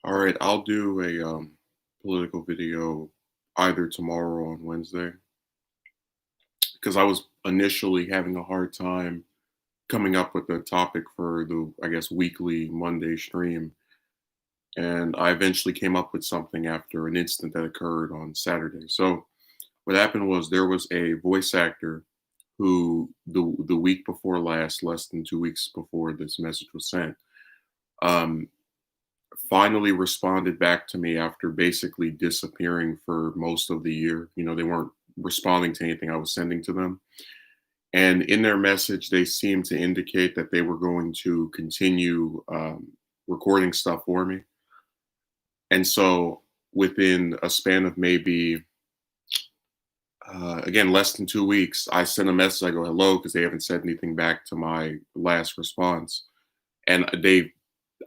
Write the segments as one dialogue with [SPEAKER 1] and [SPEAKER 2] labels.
[SPEAKER 1] All right, I'll do a political video either tomorrow or on Wednesday because I was initially having a hard time coming up with a topic for the, I guess, weekly Monday stream. And I eventually came up with something after an incident that occurred on Saturday. So what happened was there was a voice actor who the week before last, less than 2 weeks before this message was sent, um, finally responded back to me after basically disappearing for most of the year. They weren't responding to anything I was sending to them. And in their message, they seemed to indicate that they were going to continue recording stuff for me. And so within a span of maybe, again, less than 2 weeks, I sent a message. I go, hello, because they haven't said anything back to my last response. And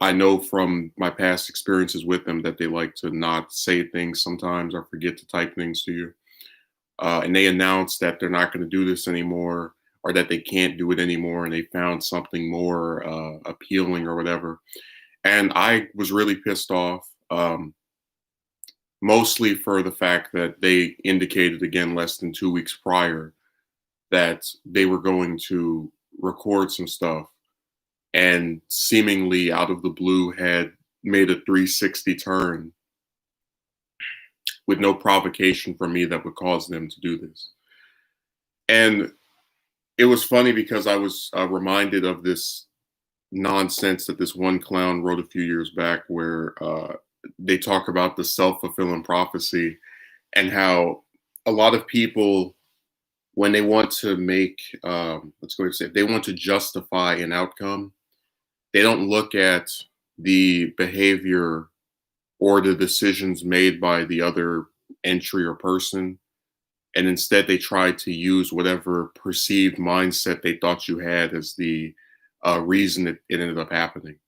[SPEAKER 1] I know from my past experiences with them that they like to not say things sometimes or forget to type things to you. And they announced that they're not going to do this anymore or that they can't do it anymore and they found something more appealing or whatever. And I was really pissed off, mostly for the fact that they indicated again less than 2 weeks prior that they were going to record some stuff and seemingly out of the blue had made a 360 turn with no provocation from me that would cause them to do this. And it was funny because I was reminded of this nonsense that this one clown wrote a few years back where they talk about the self-fulfilling prophecy and how a lot of people, when they want to make, let's go ahead and say, if they want to justify an outcome, they don't look at the behavior or the decisions made by the other entry or person. And instead, they try to use whatever perceived mindset they thought you had as the reason it ended up happening.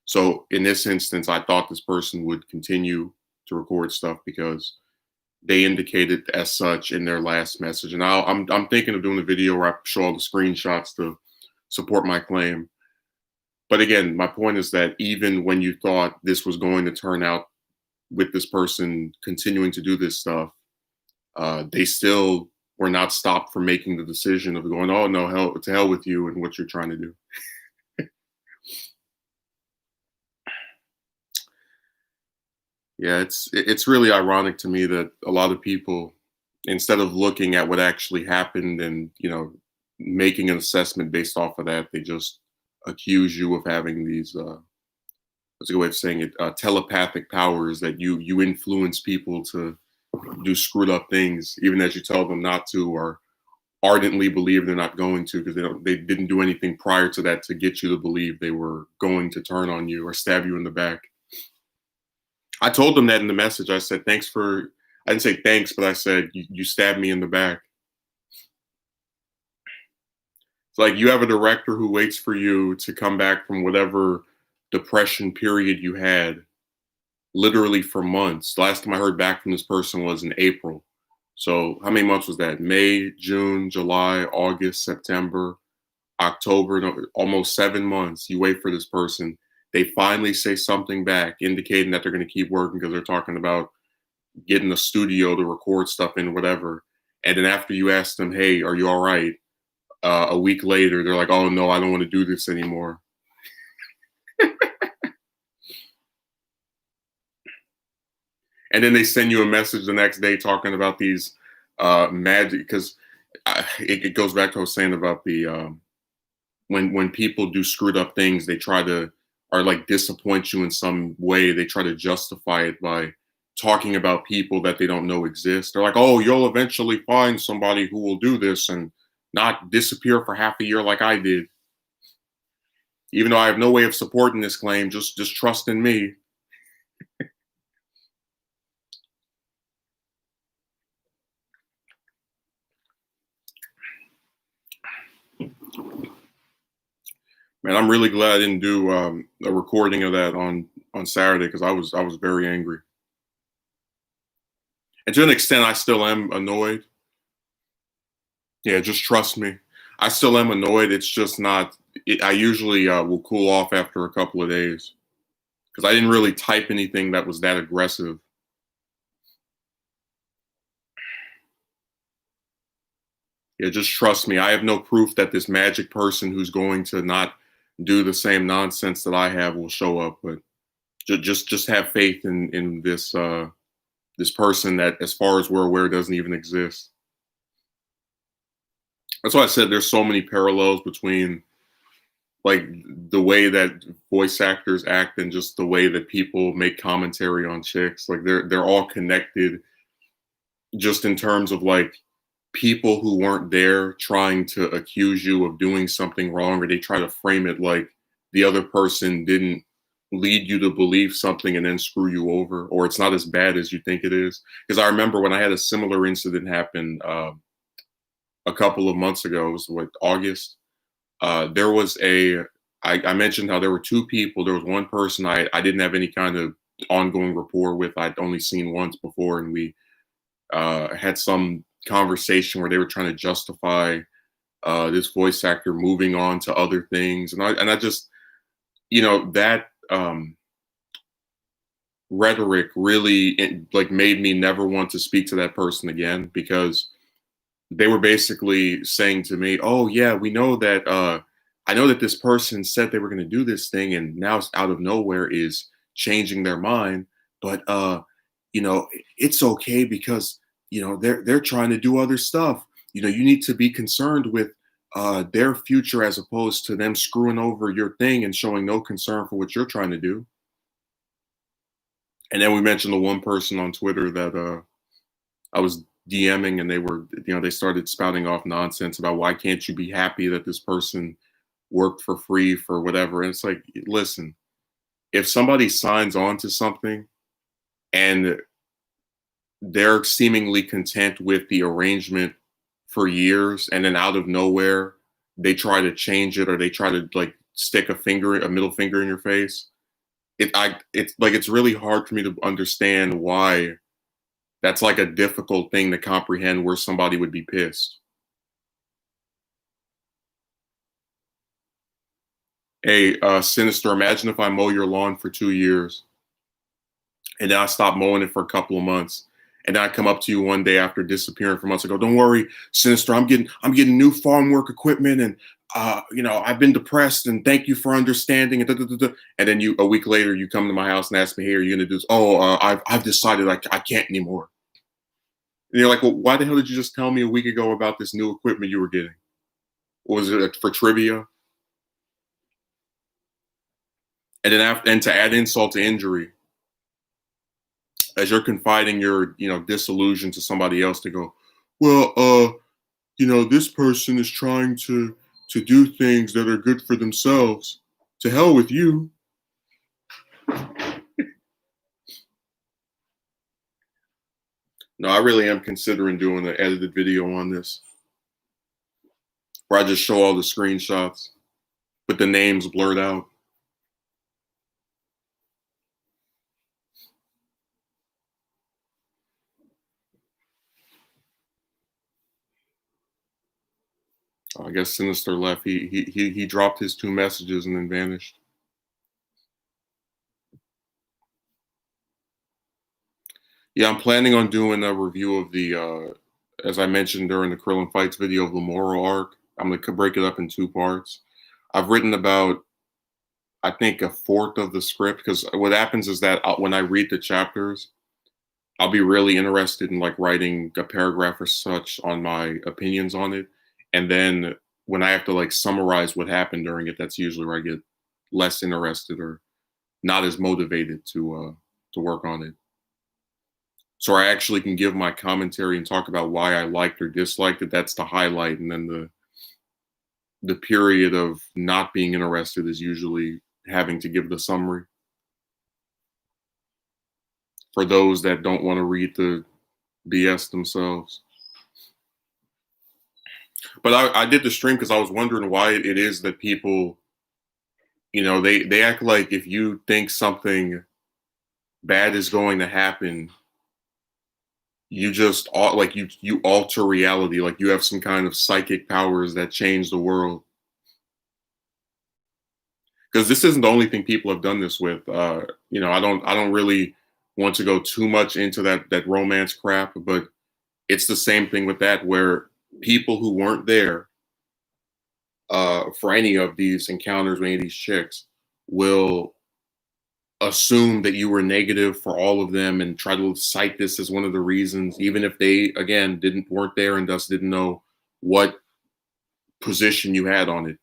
[SPEAKER 1] So in this instance, I thought this person would continue to record stuff because they indicated as such in their last message. And I'm thinking of doing a video where I show all the screenshots to support my claim. But again, my point is that even when you thought this was going to turn out with this person continuing to do this stuff, they still were not stopped from making the decision of going, "Oh no, hell to hell with you and what you're trying to do." Yeah, it's really ironic to me that a lot of people, instead of looking at what actually happened and making an assessment based off of that, they just accuse you of having these what's a good way of saying it, telepathic powers that you influence people to do screwed up things, even as you tell them not to, or ardently believe they're not going to because they didn't do anything prior to that to get you to believe they were going to turn on you or stab you in the back. I told them that in the message. I said, thanks for, I didn't say thanks, but I said, you stabbed me in the back. It's like you have a director who waits for you to come back from whatever depression period you had, literally for months. The last time I heard back from this person was in April. So how many months was that? May, June, July, August, September, October, no, almost 7 months. You wait for this person. They finally say something back, indicating that they're going to keep working because they're talking about getting a studio to record stuff in, whatever. And then after you ask them, hey, are you all right? A week later, they're like, oh no, I don't want to do this anymore. And then they send you a message the next day talking about these magic, because it goes back to what I was saying about the when people do screwed up things, they try to or like disappoint you in some way. They try to justify it by talking about people that they don't know exist. They're like, oh, you'll eventually find somebody who will do this and not disappear for half a year like I did. Even though I have no way of supporting this claim, just trust in me. Man, I'm really glad I didn't do a recording of that on Saturday because I was very angry. And to an extent, I still am annoyed. Yeah, just trust me. I still am annoyed. It's just not. I usually will cool off after a couple of days. because I didn't really type anything that was that aggressive. Yeah, just trust me. I have no proof that this magic person who's going to not do the same nonsense that I have will show up. But just have faith in this this person that, as far as we're aware, doesn't even exist. That's why I said there's so many parallels between like the way that voice actors act and just the way that people make commentary on chicks. Like they're all connected, just in terms of like people who weren't there trying to accuse you of doing something wrong, or they try to frame it like the other person didn't lead you to believe something and then screw you over, or it's not as bad as you think it is. Because I remember when I had a similar incident happen a couple of months ago, it was what, August. There was I mentioned how there were two people. There was one person I didn't have any kind of ongoing rapport with. I'd only seen once before, and we had some conversation where they were trying to justify this voice actor moving on to other things, and I just, that rhetoric really like made me never want to speak to that person again, because they were basically saying to me, "Oh yeah, we know that. I know that this person said they were going to do this thing, and now it's out of nowhere is changing their mind. But it's okay because they're trying to do other stuff. You need to be concerned with their future as opposed to them screwing over your thing and showing no concern for what you're trying to do." And then we mentioned the one person on Twitter that I was DMing, and they started spouting off nonsense about why can't you be happy that this person worked for free for whatever. And it's like, listen, if somebody signs on to something and they're seemingly content with the arrangement for years, and then out of nowhere they try to change it, or they try to like stick a middle finger in your face, it's really hard for me to understand why that's like a difficult thing to comprehend, where somebody would be pissed. Hey, Sinister, imagine if I mow your lawn for 2 years and then I stop mowing it for a couple of months. And then I come up to you one day after disappearing for months and go, "Don't worry, Sinister, I'm getting new farm work equipment, and I've been depressed, and thank you for understanding." And, da, da, da, da. And then a week later you come to my house and ask me, "Hey, are you gonna do this?" "Oh, I've decided I can't anymore." And you're like, "Well, why the hell did you just tell me a week ago about this new equipment you were getting? Was it for trivia?" And then to add insult to injury, as you're confiding your disillusion to somebody else, to go, "Well, this person is trying to do things that are good for themselves. To hell with you." No, I really am considering doing an edited video on this, where I just show all the screenshots with the names blurred out. I guess Sinister left. He dropped his two messages and then vanished. Yeah, I'm planning on doing a review of as I mentioned during the Krillin Fights video, of the moral arc. I'm gonna break it up in two parts. I've written about, I think, a fourth of the script, because what happens is that when I read the chapters, I'll be really interested in like writing a paragraph or such on my opinions on it. And then when I have to like summarize what happened during it, that's usually where I get less interested or not as motivated to work on it. So I actually can give my commentary and talk about why I liked or disliked it. That's the highlight. And then the period of not being interested is usually having to give the summary for those that don't want to read the BS themselves. But I did the stream because I was wondering why it is that people, they act like if you think something bad is going to happen, you just like you alter reality, like you have some kind of psychic powers that change the world. because this isn't the only thing people have done this with. I don't really want to go too much into that romance crap, but it's the same thing with that, where people who weren't there for any of these encounters with any of these chicks will assume that you were negative for all of them and try to cite this as one of the reasons, even if they again weren't there and thus didn't know what position you had on it.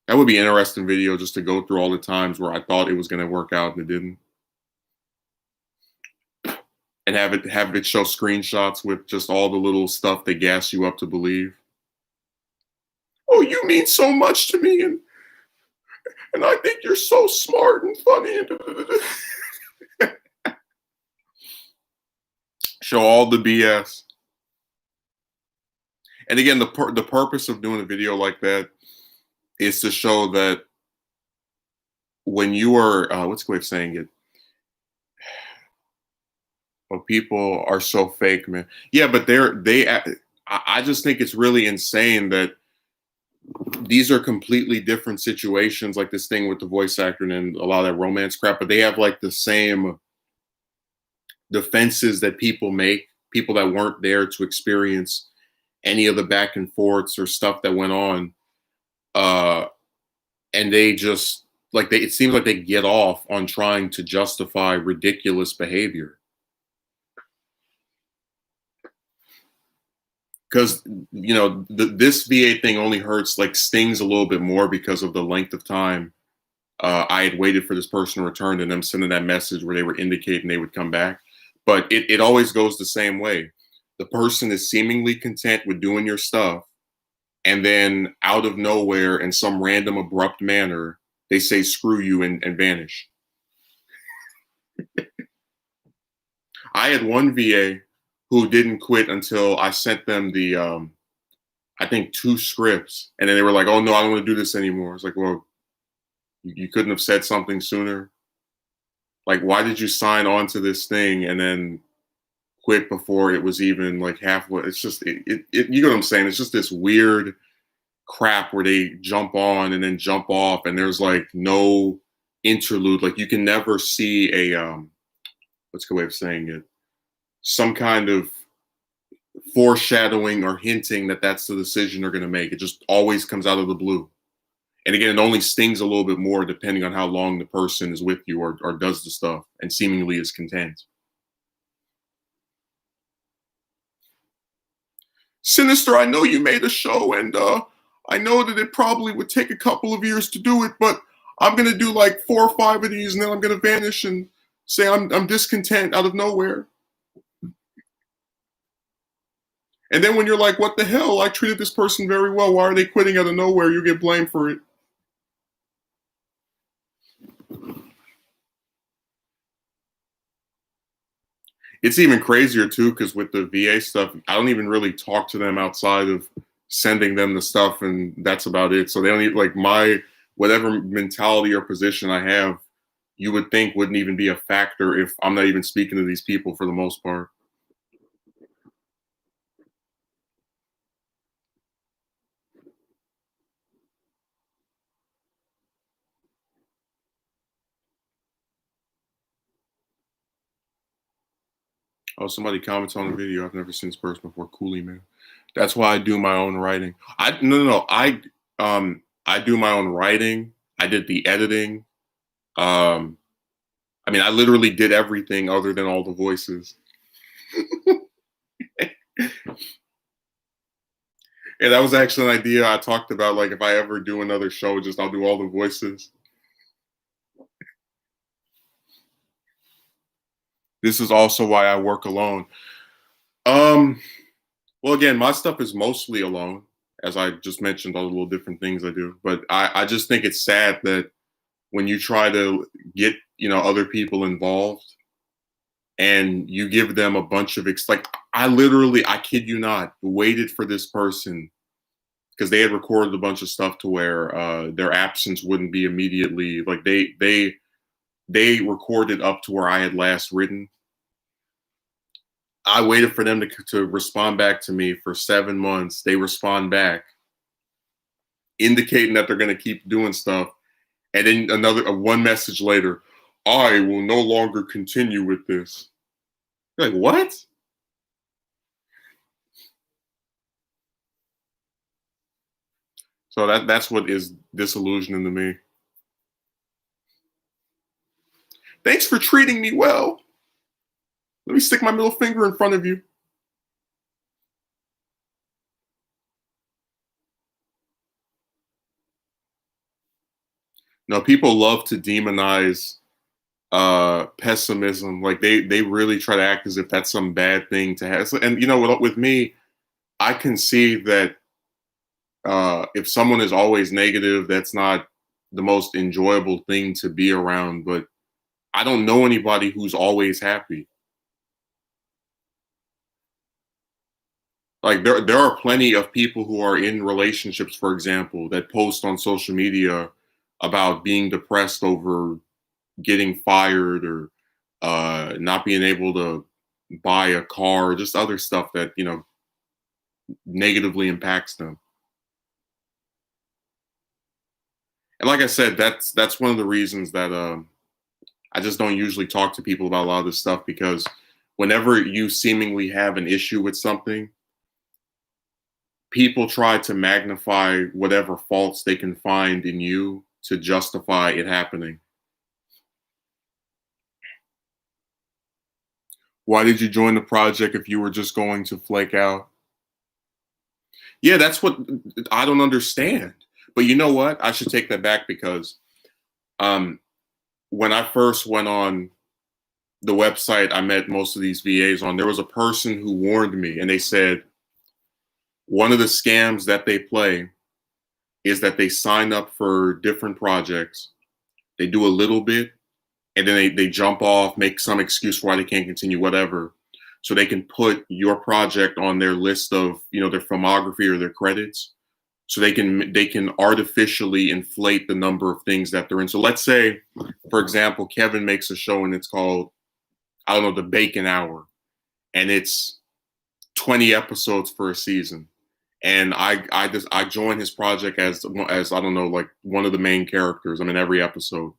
[SPEAKER 1] That would be an interesting video just to go through all the times where I thought it was going to work out and it didn't, and have it show screenshots with just all the little stuff they gas you up to believe. Oh, you mean so much to me, and I think you're so smart and funny. And show all the BS. And again, the purpose of doing a video like that is to show that when you are what's the way of saying it? Oh, people are so fake, man. Yeah, but I just think it's really insane that these are completely different situations, like this thing with the voice actor and a lot of that romance crap, but they have like the same defenses that people that weren't there to experience any of the back and forths or stuff that went on. And they just it seems like they get off on trying to justify ridiculous behavior. Because this VA thing only hurts, like stings a little bit more because of the length of time I had waited for this person to return and them sending that message where they were indicating they would come back. But it always goes the same way. The person is seemingly content with doing your stuff, and then out of nowhere, in some random abrupt manner, they say screw you and vanish. I had one VA who didn't quit until I sent them the I think 2 scripts, and then they were like, "Oh no, I don't want to do this anymore." It's like, well, you couldn't have said something sooner. Like, why did you sign on to this thing and then quit before it was even like halfway? It's just you know what I'm saying? It's just this weird crap where they jump on and then jump off, and there's like no interlude. Like you can never see a what's the way of saying it? Some kind of foreshadowing or hinting that that's the decision they're going to make. It just always comes out of the blue. And again, it only stings a little bit more depending on how long the person is with you or does the stuff and seemingly is content. Sinister, I know you made a show, and I know that it probably would take a couple of years to do it, but I'm going to do like 4 or 5 of these, and then I'm going to vanish and say I'm discontent out of nowhere. And then when you're like, what the hell? I treated this person very well. Why are they quitting out of nowhere? You get blamed for it. It's even crazier too, because with the VA stuff, I don't even really talk to them outside of sending them the stuff, and that's about it. So they don't even like my whatever mentality or position I have, you would think wouldn't even be a factor if I'm not even speaking to these people for the most part. Oh, somebody comments on the video. I've never seen this person before. Coolie man. That's why I do my own writing. No. I do my own writing. I did the editing. Um I mean, I literally did everything other than all the voices. And that was actually an idea I talked about. Like, if I ever do another show, just I'll do all the voices. This is also why I work alone. Um, well, again, my stuff is mostly alone, as I just mentioned, all the little different things I do. But I just think it's sad that when you try to get other people involved and you give them a bunch of like I literally, I kid you not, waited for this person because they had recorded a bunch of stuff to where their absence wouldn't be immediately like they recorded up to where I had last written. I waited for them to respond back to me for 7 months. They respond back, indicating that they're going to keep doing stuff. And then one message later, I will no longer continue with this. You're like, what? So that's what is disillusioning to me. Thanks for treating me well. Let me stick my middle finger in front of you. No, people love to demonize pessimism. Like they really try to act as if that's some bad thing to have. And you know what, with me, I can see that if someone is always negative, that's not the most enjoyable thing to be around. But I don't know anybody who's always happy. Like there are plenty of people who are in relationships, for example, that post on social media about being depressed over getting fired or not being able to buy a car, just other stuff that negatively impacts them. And like I said, that's one of the reasons that I just don't usually talk to people about a lot of this stuff, because whenever you seemingly have an issue with something, people try to magnify whatever faults they can find in you to justify it happening. Why did you join the project if you were just going to flake out? Yeah, that's what I don't understand. But you know what? I should take that back, because when I first went on the website I met most of these VAs on, there was a person who warned me, and they said one of the scams that they play is that they sign up for different projects, they do a little bit, and then they jump off, make some excuse for why they can't continue, whatever, so they can put your project on their list of their filmography or their credits, so they can artificially inflate the number of things that they're in. So let's say, for example, Kevin makes a show and it's called, I don't know, The Bacon Hour, and it's 20 episodes for a season. And I joined his project as I don't know, like one of the main characters. I'm in every episode.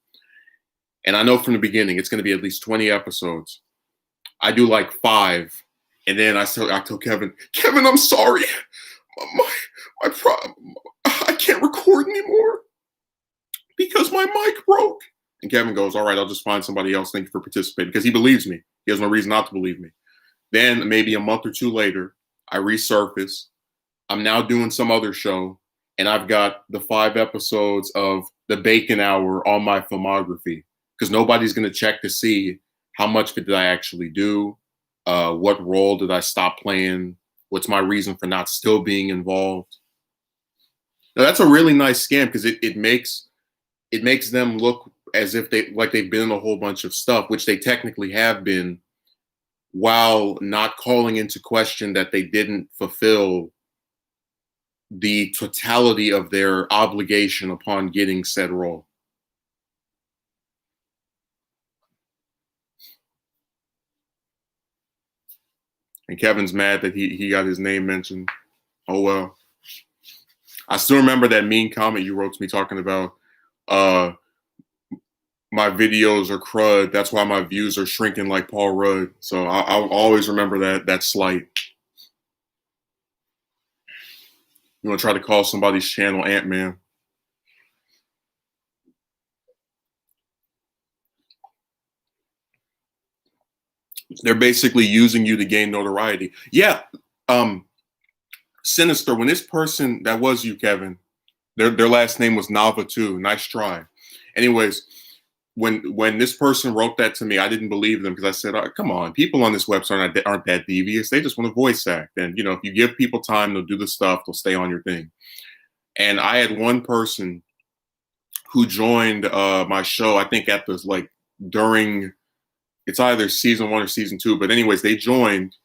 [SPEAKER 1] And I know from the beginning it's going to be at least 20 episodes. I do like 5. And then I tell Kevin, I'm sorry. My problem, I can't record anymore because my mic broke. And Kevin goes, all right, I'll just find somebody else. Thank you for participating. Because he believes me. He has no reason not to believe me. Then maybe a month or two later, I resurface. I'm now doing some other show, and I've got the 5 episodes of The Bacon Hour on my filmography, because nobody's going to check to see how much of it did I actually do, what role did I stop playing, what's my reason for not still being involved. Now, that's a really nice scam, because it makes them look as if they've been in a whole bunch of stuff, which they technically have been, while not calling into question that they didn't fulfill the totality of their obligation upon getting said role. And Kevin's mad that he got his name mentioned. Oh well. I still remember that mean comment you wrote to me talking about my videos are crud. That's why my views are shrinking like Paul Rudd. So I'll always remember that slight. You want to try to call somebody's channel Ant-Man. They're basically using you to gain notoriety. Yeah. Sinister, when this person, that was you, Kevin, their last name was Nava too. Nice try. Anyways, when this person wrote that to me, I didn't believe them, because I said, oh, come on, people on this website aren't that devious. They just want to voice act. And, if you give people time, they'll do the stuff, they'll stay on your thing. And I had one person who joined my show, I think at this, like, during, it's either season 1 or season 2. But anyways, they joined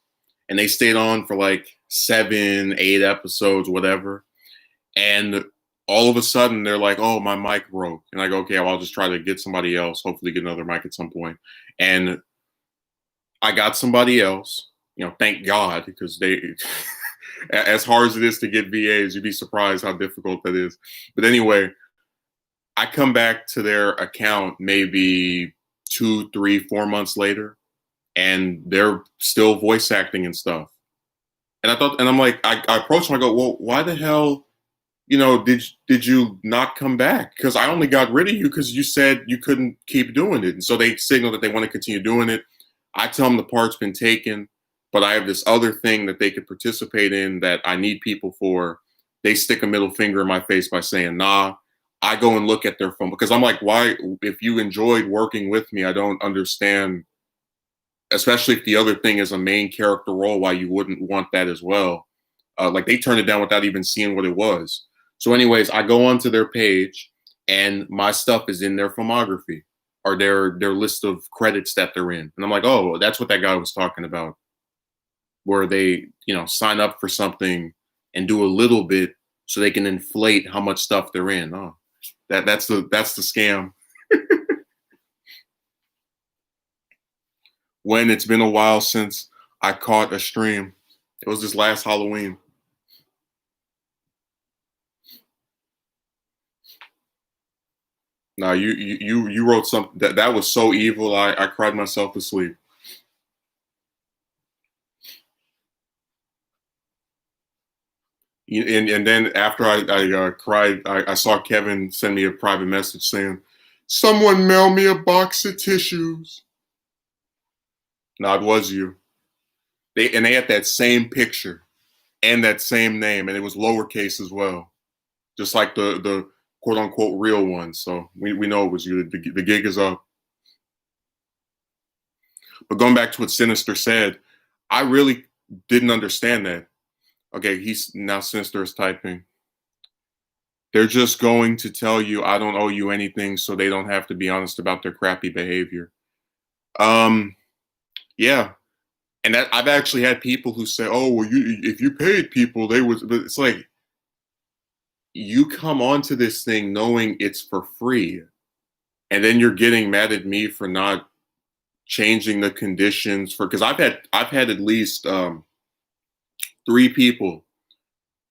[SPEAKER 1] and they stayed on for like 7, 8 episodes, whatever. And all of a sudden they're like, oh, my mic broke. And I go, okay, well, I'll just try to get somebody else, hopefully get another mic at some point. And I got somebody else, thank God, because As hard as it is to get VAs, you'd be surprised how difficult that is. But anyway, I come back to their account maybe 2, 3, 4 months later, and they're still voice acting and stuff. And I thought, and I'm like, I approached them. I go, well, why the hell, did you not come back? Because I only got rid of you because you said you couldn't keep doing it. And so they signal that they want to continue doing it. I tell them the part's been taken, but I have this other thing that they could participate in that I need people for. They stick a middle finger in my face by saying, nah. I go and look at their phone because I'm like, why, if you enjoyed working with me, I don't understand, especially if the other thing is a main character role, why you wouldn't want that as well. Like they turned it down without even seeing what it was. So, anyways, I go onto their page and my stuff is in their filmography or their list of credits that they're in. And I'm like, oh, that's what that guy was talking about, where they, sign up for something and do a little bit so they can inflate how much stuff they're in. Oh, that's the scam. When it's been a while since I caught a stream. It was this last Halloween. Now you wrote something that was so evil. I cried myself to sleep. And then after I cried, I saw Kevin send me a private message saying, "Someone mail me a box of tissues." No, it was you. They had that same picture and that same name, and it was lowercase as well, just like the quote unquote real one. So we know it was you. The gig is up. But going back to what Sinister said, I really didn't understand that. Okay, he's now Sinister is typing. They're just going to tell you I don't owe you anything, so they don't have to be honest about their crappy behavior. Yeah, and that I've actually had people who say, "Oh, well, if you paid people, they would." But it's like you come onto this thing knowing it's for free, and then you're getting mad at me for not changing the conditions for because I've had at least 3 people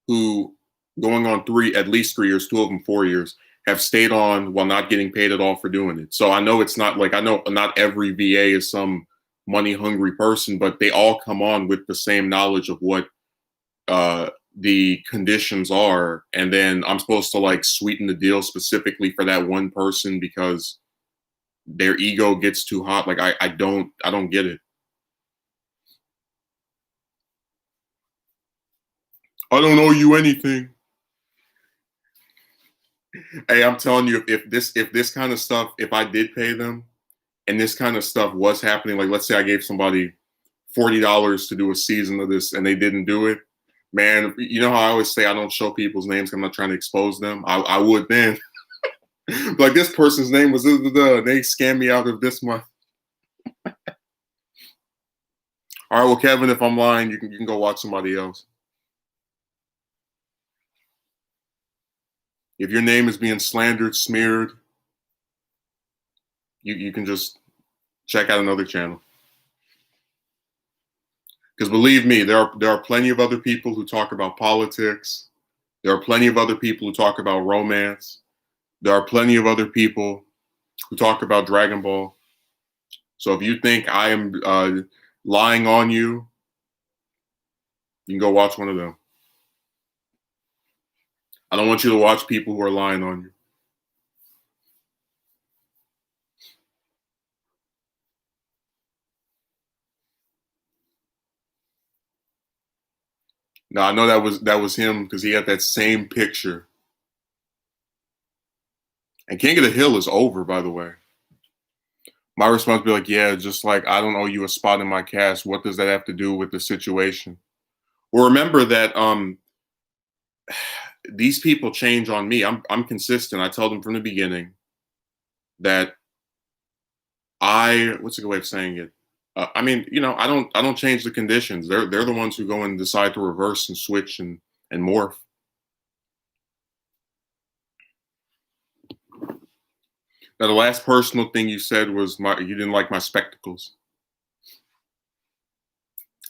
[SPEAKER 1] who going on at least 3 years, 2 of them 4 years, have stayed on while not getting paid at all for doing it. So I know it's not like I know not every VA is some money hungry person, but they all come on with the same knowledge of what the conditions are, and then I'm supposed to like sweeten the deal specifically for that one person because their ego gets too hot. Like I don't get it. I don't owe you anything. Hey, I'm telling you, if this kind of stuff, if I did pay them, and this kind of stuff was happening, like let's say I gave somebody $40 to do a season of this and they didn't do it, man, you know how I always say I don't show people's names. I'm not trying to expose them. I would then. Like this person's name was they scammed me out of this month. All right, well, Kevin, if I'm lying, you can go watch somebody else. If your name is being slandered, smeared, you can just check out another channel. Because believe me, there are plenty of other people who talk about politics. There are plenty of other people who talk about romance. There are plenty of other people who talk about Dragon Ball. So if you think I am lying on you, you can go watch one of them. I don't want you to watch people who are lying on you. No, I know that was him because he had that same picture. And King of the Hill is over, by the way. My response would be like, yeah, just like I don't owe you a spot in my cast. What does that have to do with the situation? Well, remember that these people change on me. I'm consistent. I tell them from the beginning that what's a good way of saying it? I mean, I don't change the conditions. They're the ones who go and decide to reverse and switch and morph. Now, the last personal thing you said was you didn't like my spectacles.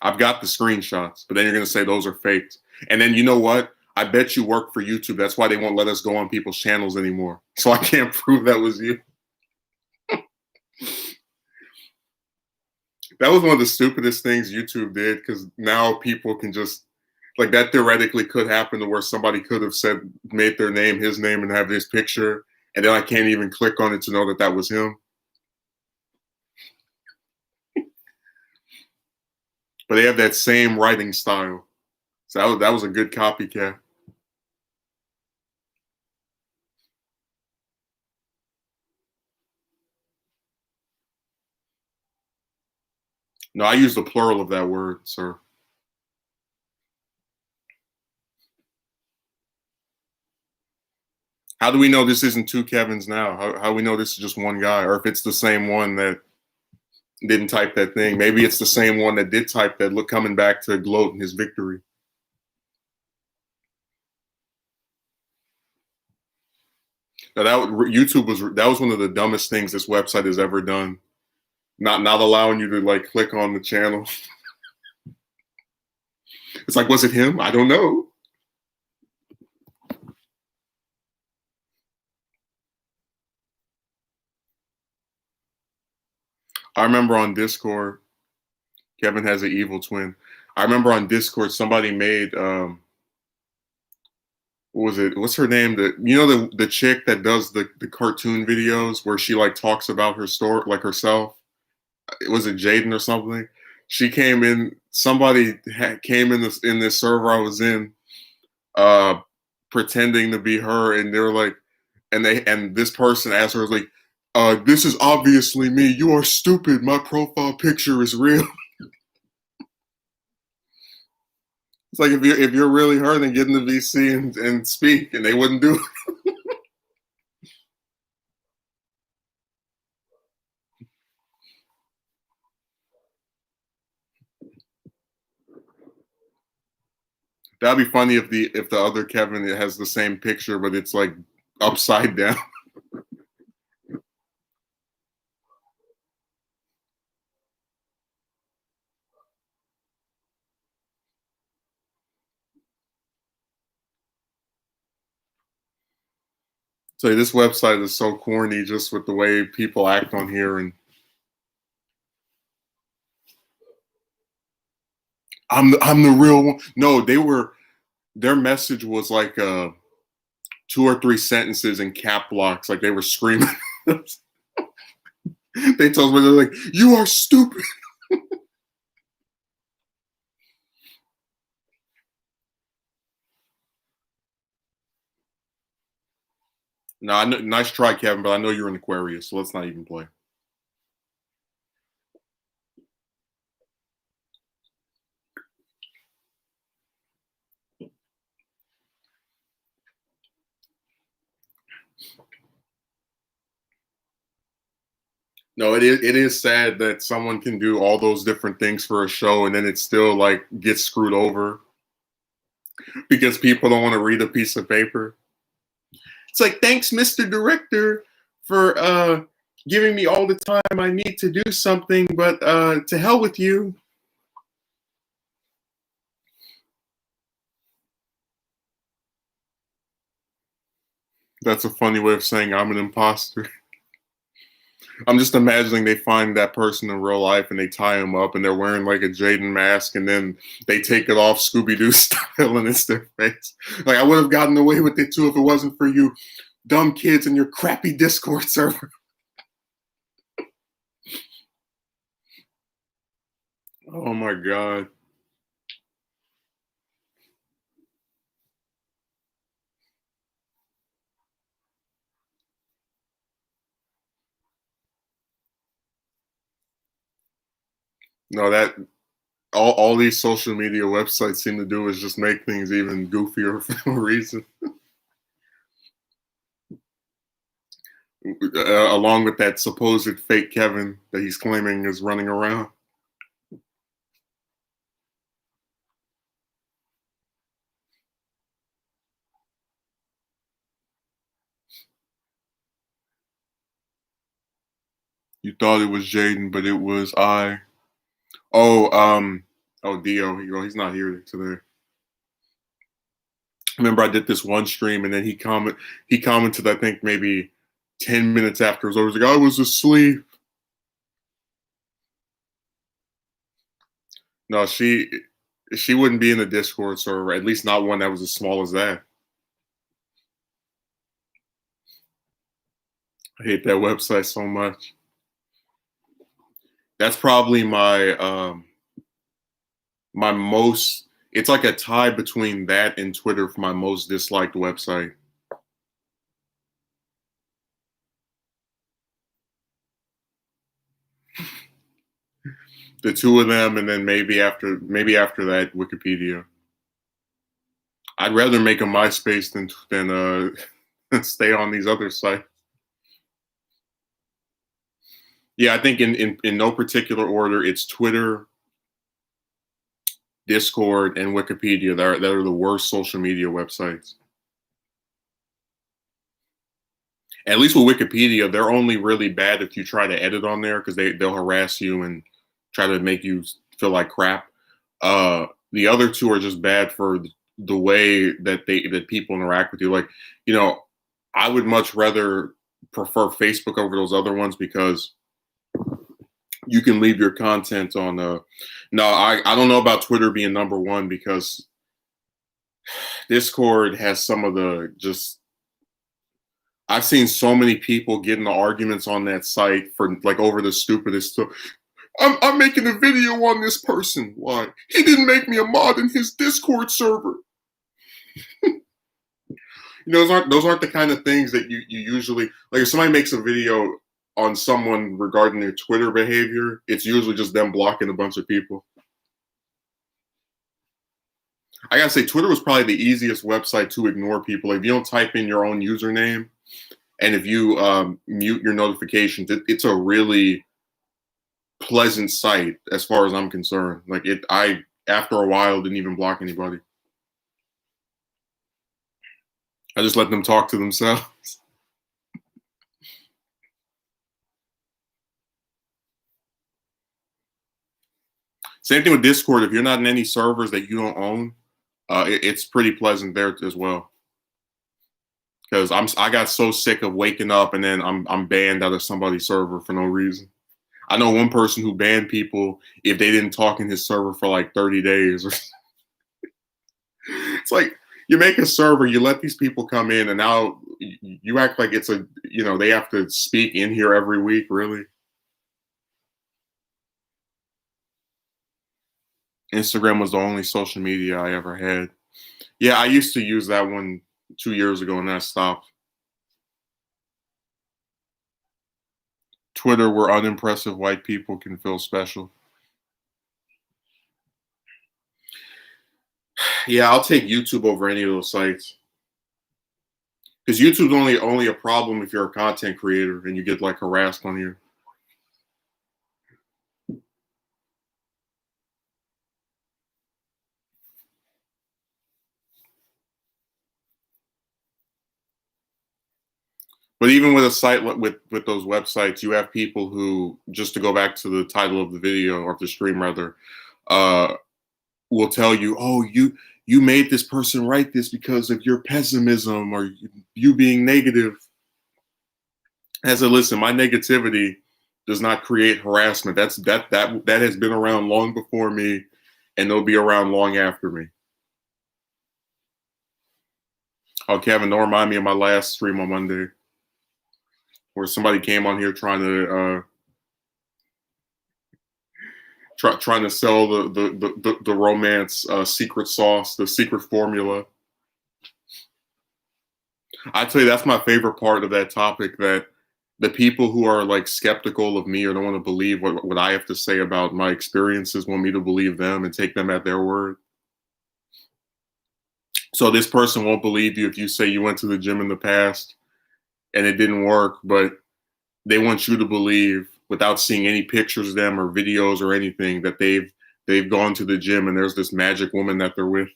[SPEAKER 1] I've got the screenshots, but then you're gonna say those are faked. And then you know what? I bet you work for YouTube. That's why they won't let us go on people's channels anymore. So I can't prove that was you. That was one of the stupidest things YouTube did, because now people can just, like, that theoretically could happen, to where somebody could have said, made their name his name and have his picture, and then I can't even click on it to know that that was him. But they have that same writing style. So that was a good copycat. No, I use the plural of that word, sir. How do we know this isn't two Kevins now? How do we know this is just one guy? Or if it's the same one that didn't type that thing. Maybe it's the same one that did type that, look, coming back to gloat in his victory. Now that was one of the dumbest things this website has ever done. Not allowing you to, like, click on the channel. It's like, was it him? I don't know. I remember on Discord, Kevin has an evil twin. I remember on Discord somebody made what was it? What's her name? The chick that does the cartoon videos where she, like, talks about her story, like, herself. Was it Jaden or something? She came in. Somebody came in this server I was in, uh, pretending to be her, and they were like, and this person asked her, like, "This is obviously me. You are stupid. My profile picture is real." It's like, if you're really her, then get in the VC and speak, and they wouldn't do it. That'd be funny if the other Kevin has the same picture, but it's like upside down. So this website is so corny, just with the way people act on here, and I'm the real one. No, their message was like two or three sentences in cap locks, like they were screaming. They told me, they're like, "You are stupid." No, nice try, Kevin, but I know you're an Aquarius, so let's not even play. No, it is sad that someone can do all those different things for a show, and then it still, like, gets screwed over because people don't want to read a piece of paper. It's like, thanks, Mr. Director, for giving me all the time I need to do something, but to hell with you. That's a funny way of saying I'm an imposter. I'm just imagining they find that person in real life and they tie him up and they're wearing, like, a Jaden mask, and then they take it off Scooby Doo style and it's their face. Like, I would have gotten away with it too if it wasn't for you dumb kids and your crappy Discord server. Oh my God. No, that all these social media websites seem to do is just make things even goofier for no reason. Along with that supposed fake Kevin that he's claiming is running around. You thought it was Jaden, but it was I. Oh, oh, Dio. He's not here today. remember I did this one stream, and then he commented, I think maybe 10 minutes after it was over. He was like, I was asleep. No, she wouldn't be in the Discord server, at least not one that was as small as that. I hate that website so much. That's probably my most, it's like a tie between that and Twitter for my most disliked website. The two of them, and then maybe after that, Wikipedia. I'd rather make a MySpace than stay on these other sites. Yeah, I think in no particular order, it's Twitter, Discord, and Wikipedia that are the worst social media websites. At least with Wikipedia, they're only really bad if you try to edit on there, because they'll harass you and try to make you feel like crap. The other two are just bad for the way that people interact with you. Like, I would much rather prefer Facebook over those other ones, because you can leave your content on. No, I don't know about Twitter being number one, because Discord has some of the just. I've seen so many people get into arguments on that site for like over the stupidest stuff. I'm making a video on this person. Why? He didn't make me a mod in his Discord server. Those aren't the kind of things that you usually, like, if somebody makes a video on someone regarding their Twitter behavior, it's usually just them blocking a bunch of people. I gotta say, Twitter was probably the easiest website to ignore people. If you don't type in your own username, and if you mute your notifications, it's a really pleasant site as far as I'm concerned. Like, I after a while didn't even block anybody. I just let them talk to themselves. Same thing with Discord. If you're not in any servers that you don't own, it's pretty pleasant there as well. Because I got so sick of waking up and then I'm banned out of somebody's server for no reason. I know one person who banned people if they didn't talk in his server for like 30 days. It's like, you make a server, you let these people come in, and now you act like it's they have to speak in here every week, really. Instagram was the only social media I ever had. Yeah, I used to use that one 2 years ago, and that stopped. Twitter, where unimpressive white people can feel special. Yeah, I'll take YouTube over any of those sites. Because YouTube's only a problem if you're a content creator and you get like harassed on here. But even with a site with those websites, you have people who, just to go back to the title of the video, or the stream rather, will tell you, "Oh, you made this person write this because of your pessimism or you being negative." I said, listen, my negativity does not create harassment. That has been around long before me, and they'll be around long after me. Oh, Kevin, don't remind me of my last stream on Monday, where somebody came on here trying to trying to sell the romance secret sauce, the secret formula. I tell you, that's my favorite part of that topic, that the people who are like skeptical of me or don't want to believe what I have to say about my experiences want me to believe them and take them at their word. So this person won't believe you if you say you went to the gym in the past and it didn't work, but they want you to believe, without seeing any pictures of them or videos or anything, that they've gone to the gym and there's this magic woman that they're with.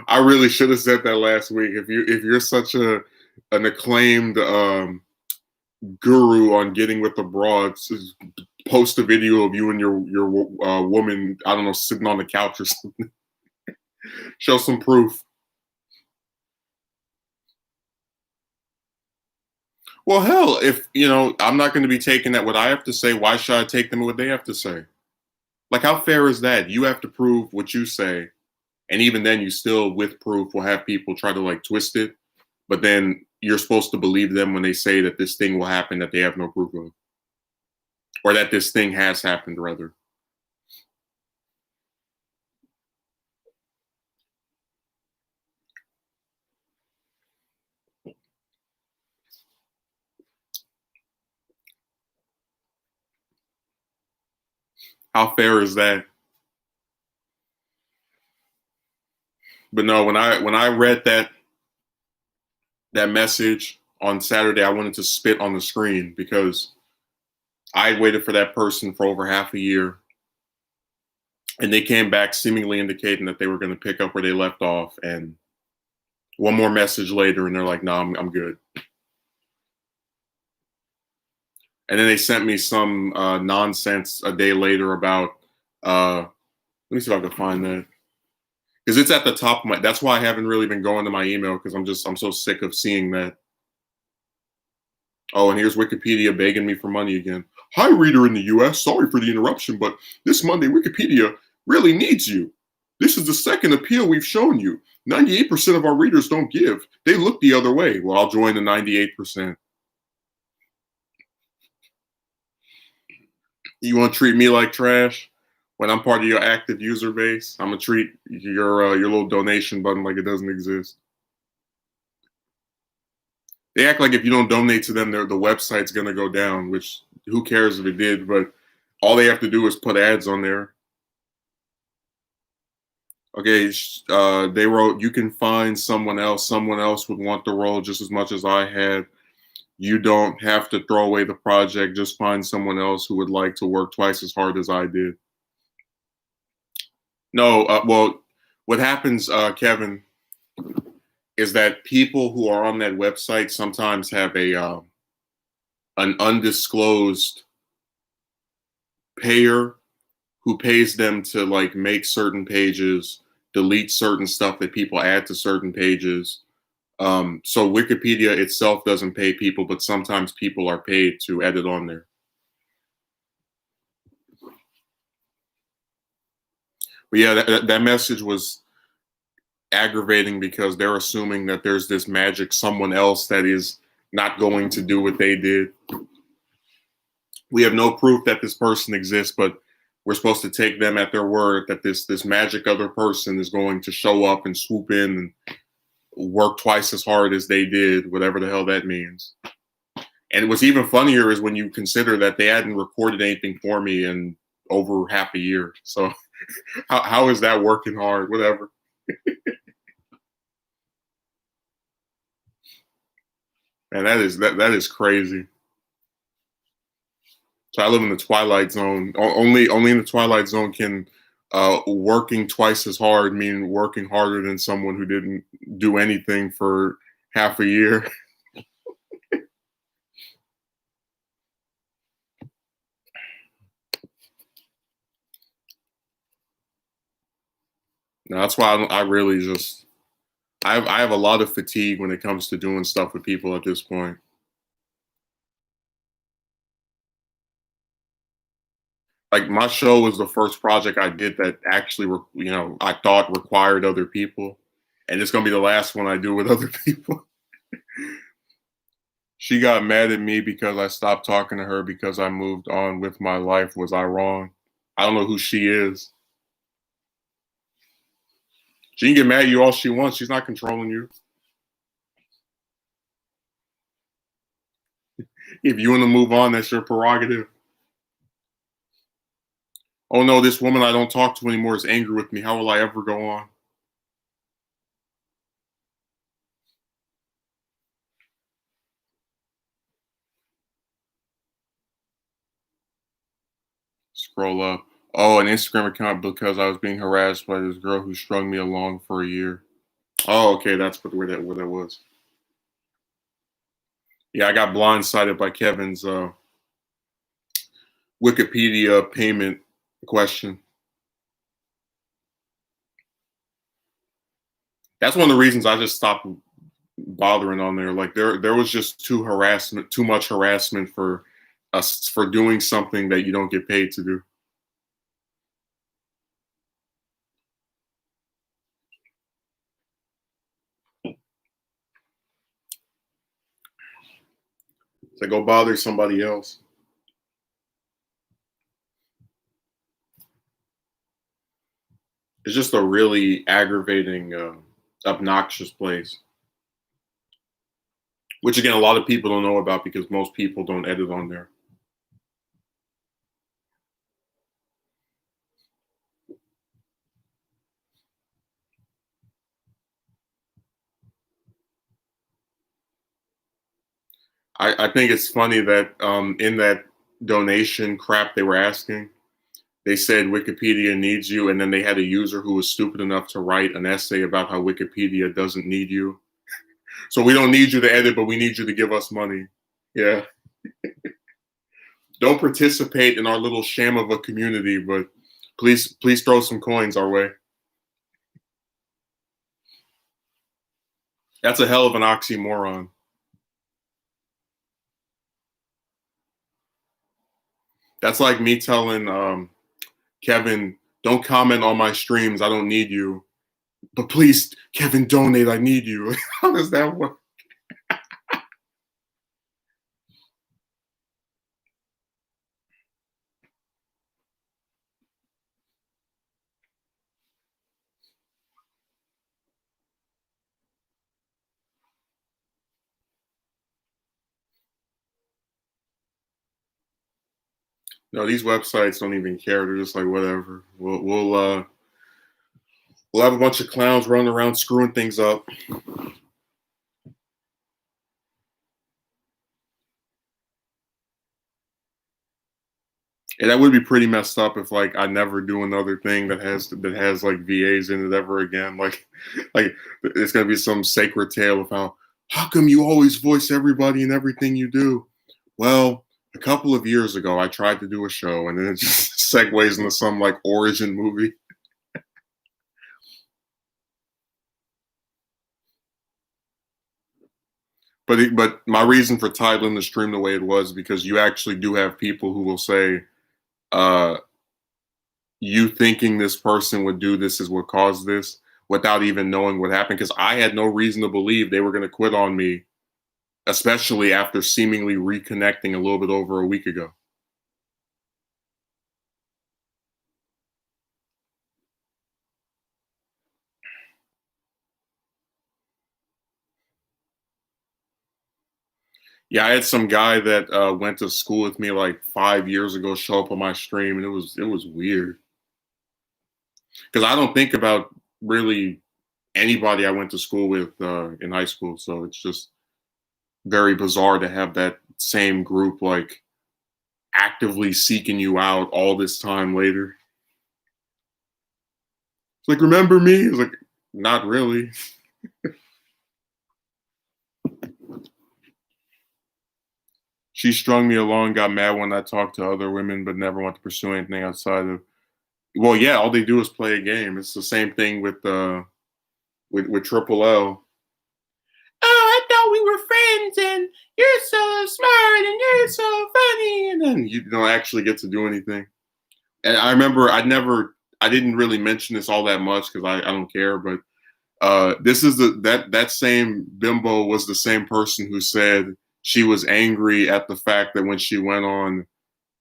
[SPEAKER 1] I really should have said that last week. If you're such an acclaimed guru on getting with the broads, post a video of you and your woman, I don't know, sitting on the couch or something. Show some proof. Well, hell, if I'm not going to be taking at what I have to say, why should I take them at what they have to say? Like, how fair is that? You have to prove what you say, and even then, you still, with proof, will have people try to like twist it. But then you're supposed to believe them when they say that this thing will happen that they have no proof of, or that this thing has happened, rather. How fair is that? But no, when I read that message on Saturday, I wanted to spit on the screen because I waited for that person for over half a year, and they came back seemingly indicating that they were going to pick up where they left off. And one more message later, and they're like, "No, I'm good." And then they sent me some nonsense a day later about. Let me see if I can find that because it's at the top of my. That's why I haven't really been going to my email because I'm so sick of seeing that. Oh, and here's Wikipedia begging me for money again. Hi, reader in the US. Sorry for the interruption, but this Monday, Wikipedia really needs you. This is the second appeal we've shown you. 98% of our readers don't give. They look the other way. Well, I'll join the 98%. You want to treat me like trash when I'm part of your active user base? I'm going to treat your little donation button like it doesn't exist. They act like if you don't donate to them, the website's going to go down, which who cares if it did, but all they have to do is put ads on there. Okay, they wrote, you can find someone else. Someone else would want the role just as much as I had. You don't have to throw away the project. Just find someone else who would like to work twice as hard as I did. No, well, what happens, Kevin, is that people who are on that website sometimes have an undisclosed payer who pays them to like make certain pages, delete certain stuff that people add to certain pages. So Wikipedia itself doesn't pay people, but sometimes people are paid to edit on there. But yeah, that message was aggravating because they're assuming that there's this magic someone else that is not going to do what they did. We have no proof that this person exists, but we're supposed to take them at their word that this magic other person is going to show up and swoop in and work twice as hard as they did, whatever the hell that means. And what's even funnier is when you consider that they hadn't recorded anything for me in over half a year. So how is that working hard? Whatever. And that is crazy. So I live in the Twilight Zone. Only in the Twilight Zone can working twice as hard mean working harder than someone who didn't do anything for half a year. No, that's why I really just I have a lot of fatigue when it comes to doing stuff with people at this point. Like my show was the first project I did that actually, I thought required other people, and it's gonna be the last one I do with other people. She got mad at me because I stopped talking to her because I moved on with my life. Was I wrong? I don't know who she is. She can get mad at you all she wants. She's not controlling you. If you want to move on, that's your prerogative. Oh no, this woman I don't talk to anymore is angry with me. How will I ever go on? Scroll up. Oh, an Instagram account because I was being harassed by this girl who strung me along for a year. Oh, okay, that's what that was. Yeah, I got blindsided by Kevin's Wikipedia payment question. That's one of the reasons I just stopped bothering on there. Like there was just too much harassment for us for doing something that you don't get paid to do. So go bother somebody else. It's just a really aggravating, obnoxious place. Which again, a lot of people don't know about because most people don't edit on there. I think it's funny that in that donation crap they were asking, they said Wikipedia needs you, and then they had a user who was stupid enough to write an essay about how Wikipedia doesn't need you. So we don't need you to edit, but we need you to give us money. Yeah. Don't participate in our little sham of a community, but please throw some coins our way. That's a hell of an oxymoron. That's like me telling Kevin, don't comment on my streams. I don't need you. But please, Kevin, donate. I need you. How does that work? No, these websites don't even care. They're just like, whatever. We'll have a bunch of clowns running around screwing things up. And that would be pretty messed up if like I never do another thing that has like VAs in it ever again. Like it's gonna be some sacred tale of how come you always voice everybody and everything you do? Well, a couple of years ago I tried to do a show and then it just segues into some like origin movie. But my reason for titling the stream the way it was because you actually do have people who will say, uh, you thinking this person would do this is what caused this without even knowing what happened. Because I had no reason to believe they were going to quit on me, especially after seemingly reconnecting a little bit over a week ago. Yeah, I had some guy that went to school with me like 5 years ago show up on my stream, and it was weird because I don't think about really anybody I went to school with in high school, so it's just very bizarre to have that same group like actively seeking you out all this time later. It's like, remember me? It's like, not really. She strung me along, got mad when I talked to other women, but never want to pursue anything outside of. Well, yeah, all they do is play a game. It's the same thing with Triple L. Oh, I thought we were friends, and you're so smart, and you're so funny, and then you don't actually get to do anything. And I remember I didn't really mention this all that much because I don't care, but this is that same bimbo was the same person who said she was angry at the fact that when she went on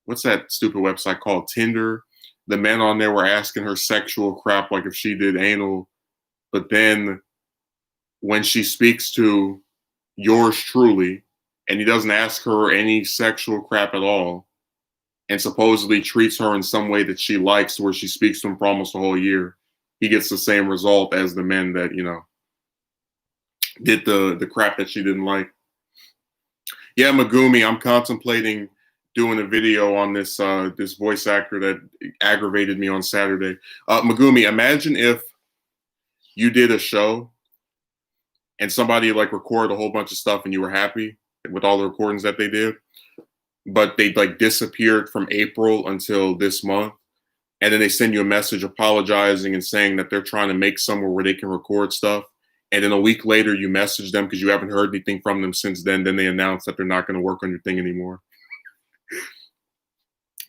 [SPEAKER 1] what's that stupid website called Tinder, the men on there were asking her sexual crap like if she did anal, but then when she speaks to yours truly, and he doesn't ask her any sexual crap at all, and supposedly treats her in some way that she likes, where she speaks to him for almost a whole year, he gets the same result as the men that did the crap that she didn't like. Yeah, Megumi, I'm contemplating doing a video on this voice actor that aggravated me on Saturday. Megumi, imagine if you did a show and somebody like recorded a whole bunch of stuff and you were happy with all the recordings that they did, but they like disappeared from April until this month, and then they send you a message apologizing and saying that they're trying to make somewhere where they can record stuff, and then a week later you message them because you haven't heard anything from them since then they announce that they're not going to work on your thing anymore.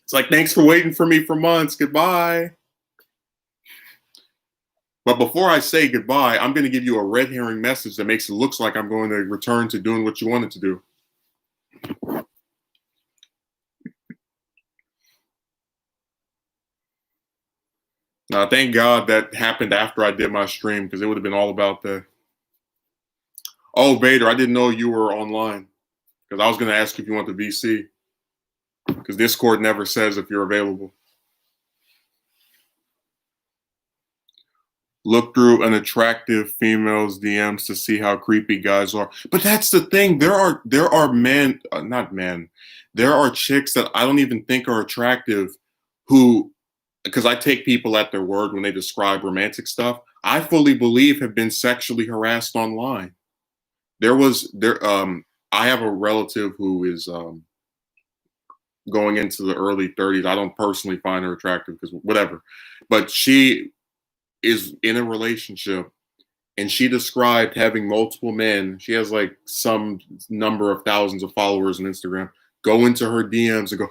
[SPEAKER 1] It's like, thanks for waiting for me for months. Goodbye. But before I say goodbye, I'm going to give you a red herring message that makes it look like I'm going to return to doing what you wanted to do. Now, thank God that happened after I did my stream, because it would have been all about the, oh, Vader, I didn't know you were online, because I was going to ask you if you want the VC, because Discord never says if you're available. Look through an attractive female's DMs to see how creepy guys are. But that's the thing. There are men, not men. There are chicks that I don't even think are attractive who, because I take people at their word when they describe romantic stuff, I fully believe have been sexually harassed online. I have a relative who is going into the early 30s. I don't personally find her attractive because whatever, but she is in a relationship, and she described having multiple men. She has like some number of thousands of followers on Instagram. Go into her DMs and go.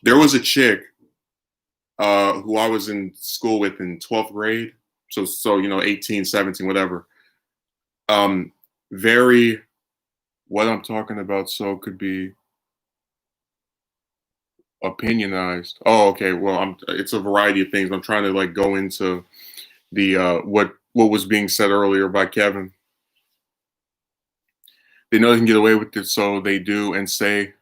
[SPEAKER 1] There was a chick who I was in school with in 12th grade. So 18, 17, whatever. Very, what I'm talking about, so could be opinionized. Oh, okay. Well, it's a variety of things. I'm trying to like go into the what was being said earlier by Kevin. They know they can get away with it, so they do and say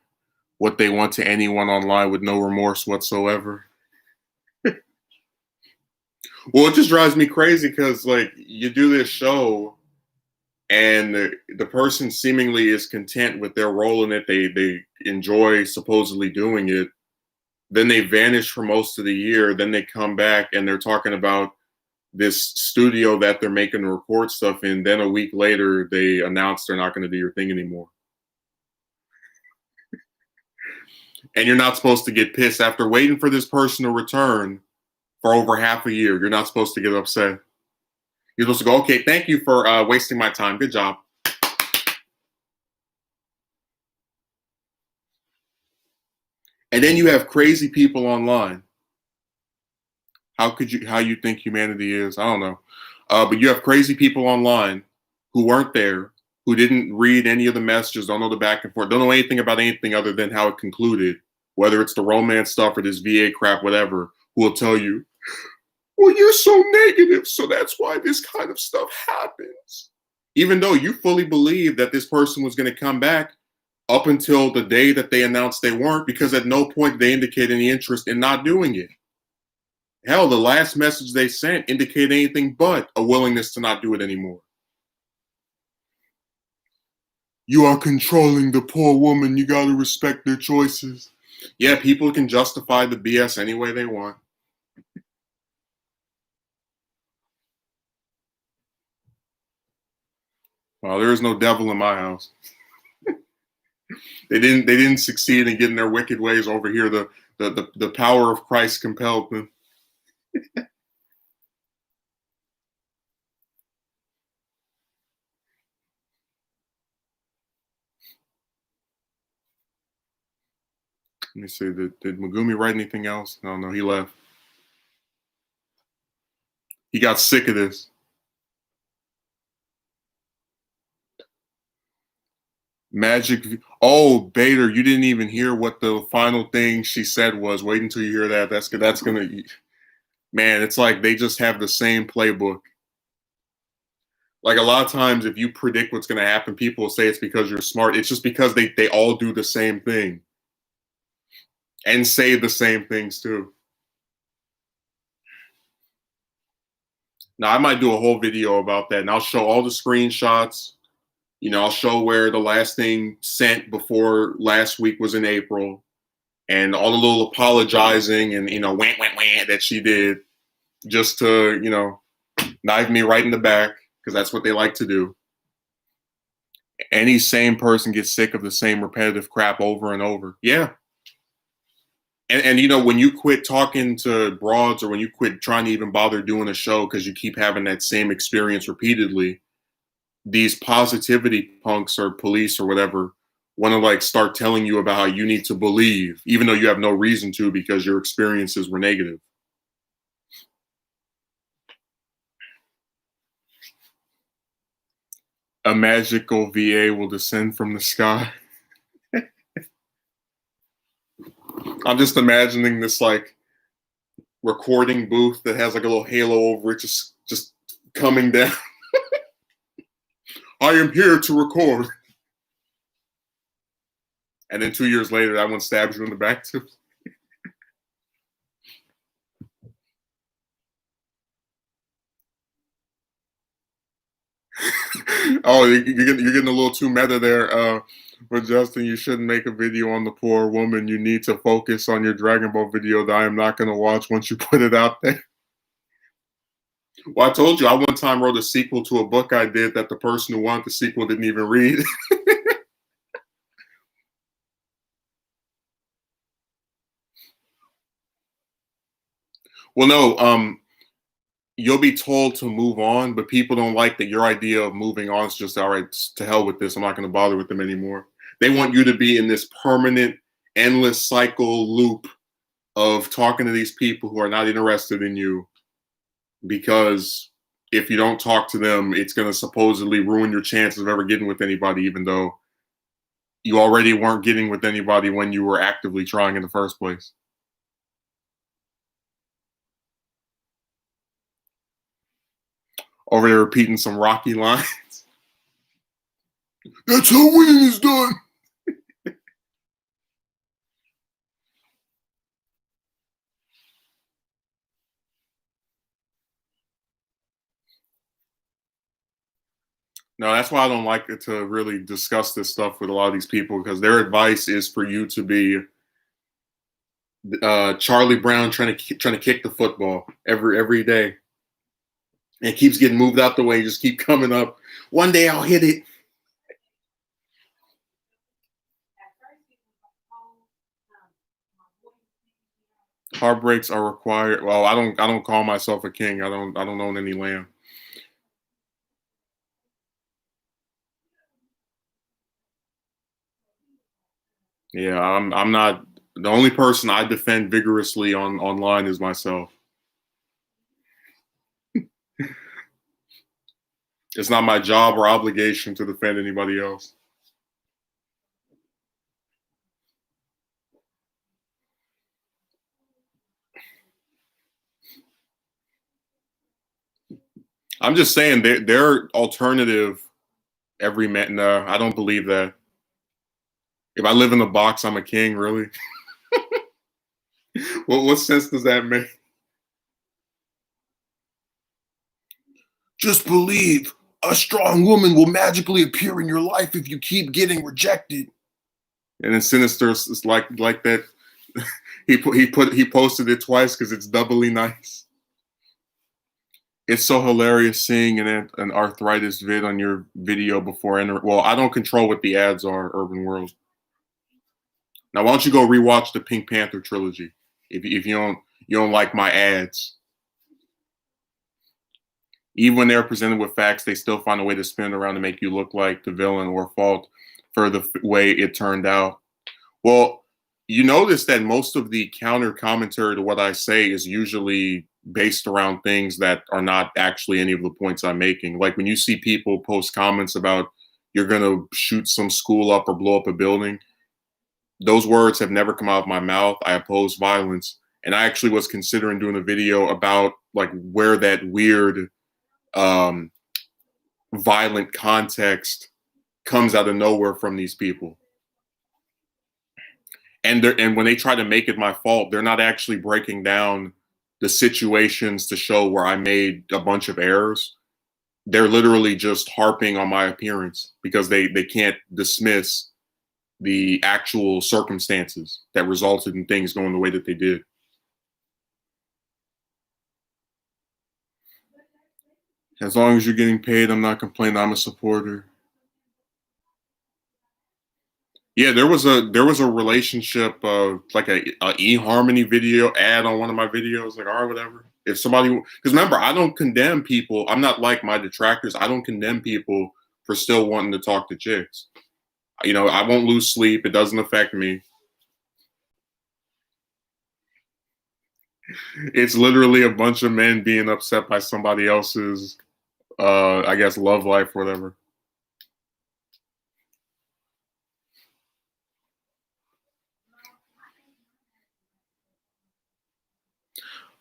[SPEAKER 1] what they want to anyone online with no remorse whatsoever. Well, it just drives me crazy because like you do this show and the person seemingly is content with their role in it. They enjoy supposedly doing it. Then they vanish for most of the year. Then they come back and they're talking about this studio that they're making to record stuff in. Then a week later, they announce they're not going to do your thing anymore. And you're not supposed to get pissed after waiting for this person to return for over half a year. You're not supposed to get upset. You're supposed to go, okay, thank you for wasting my time. Good job. And then you have crazy people online. How you think humanity is? I don't know. But you have crazy people online who weren't there, who didn't read any of the messages, don't know the back and forth, don't know anything about anything other than how it concluded, whether it's the romance stuff or this VA crap, whatever, who will tell you, well, you're so negative, so that's why this kind of stuff happens. Even though you fully believe that this person was going to come back up until the day that they announced they weren't, because at no point they indicate any interest in not doing it. Hell, the last message they sent indicated anything but a willingness to not do it anymore. You are controlling the poor woman. You got to respect their choices. Yeah, people can justify the BS any way they want. Well, there is no devil in my house. They didn't succeed in getting their wicked ways over here. The power of Christ compelled them. Let me see. Did Megumi write anything else? No, he left. He got sick of this. Magic. Oh, Bader, you didn't even hear what the final thing she said was. Wait until you hear that. That's gonna. Man, it's like they just have the same playbook. Like a lot of times, if you predict what's going to happen, people will say it's because you're smart. It's just because they all do the same thing and say the same things too. Now, I might do a whole video about that, and I'll show all the screenshots. I'll show where the last thing sent before last week was in April, and all the little apologizing and wah that she did just to knife me right in the back, because that's what they like to do. Any sane person gets sick of the same repetitive crap over and over. Yeah. And you know, when you quit talking to broads, or when you quit trying to even bother doing a show because you keep having that same experience repeatedly, these positivity punks or police or whatever want to like start telling you about how you need to believe, even though you have no reason to because your experiences were negative. A magical VA will descend from the sky. I'm just imagining this like recording booth that has like a little halo over it, just coming down. I am here to record. And then 2 years later, that one stabs you in the back too. Oh, you're getting a little too meta there. But Justin, you shouldn't make a video on the poor woman. You need to focus on your Dragon Ball video that I am not going to watch once you put it out there. Well, I told you, I one time wrote a sequel to a book I did that the person who wanted the sequel didn't even read. Well, no, you'll be told to move on, but people don't like that your idea of moving on is just, all right, to hell with this. I'm not going to bother with them anymore. They want you to be in this permanent, endless cycle loop of talking to these people who are not interested in you, because if you don't talk to them, it's going to supposedly ruin your chances of ever getting with anybody, even though you already weren't getting with anybody when you were actively trying in the first place. Over there repeating some Rocky lines. That's how winning is done. No, that's why I don't like it to really discuss this stuff with a lot of these people, because their advice is for you to be Charlie Brown trying to kick the football every day, and it keeps getting moved out the way. Just keep coming up. One day I'll hit it. Heartbreaks are required. Well, I don't call myself a king. I don't own any land. Yeah, I'm not the only person I defend vigorously on online is myself. It's not my job or obligation to defend anybody else. I'm just saying their alternative every man. No, I don't believe that. If I live in a box, I'm a king. Really? What sense does that make? Just believe a strong woman will magically appear in your life if you keep getting rejected. And then Sinister is like that. He posted it twice because it's doubly nice. It's so hilarious seeing an arthritis vid on your video before entering. Well, I don't control what the ads are, Urban World. Now, why don't you go rewatch the Pink Panther trilogy if you don't like my ads? Even when they're presented with facts, they still find a way to spin it around to make you look like the villain or fault for the way it turned out. Well, you notice that most of the counter commentary to what I say is usually based around things that are not actually any of the points I'm making. Like when you see people post comments about you're going to shoot some school up or blow up a building, those words have never come out of my mouth. I oppose violence. And I actually was considering doing a video about like where that weird um, violent context comes out of nowhere from these people. And when they try to make it my fault, they're not actually breaking down the situations to show where I made a bunch of errors. They're literally just harping on my appearance because they can't dismiss the actual circumstances that resulted in things going the way that they did. As long as you're getting paid, I'm not complaining. I'm a supporter. Yeah, there was a relationship, like a eHarmony video ad on one of my videos. Like, all right, whatever. If somebody, because remember, I don't condemn people. I'm not like my detractors. I don't condemn people for still wanting to talk to chicks. I won't lose sleep. It doesn't affect me. It's literally a bunch of men being upset by somebody else's, I guess, love life or whatever.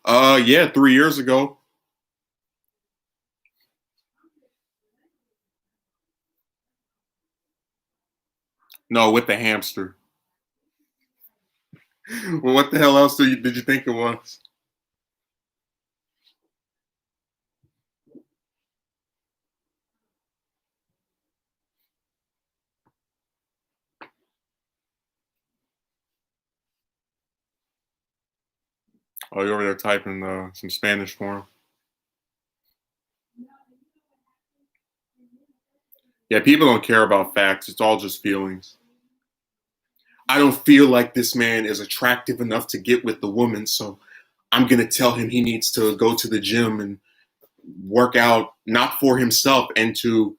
[SPEAKER 1] Yeah, 3 years ago. No, with the hamster. Well, what the hell else did you think it was? Oh, you're over there typing some Spanish for him. Yeah, people don't care about facts. It's all just feelings. I don't feel like this man is attractive enough to get with the woman, so I'm gonna tell him he needs to go to the gym and work out, not for himself and to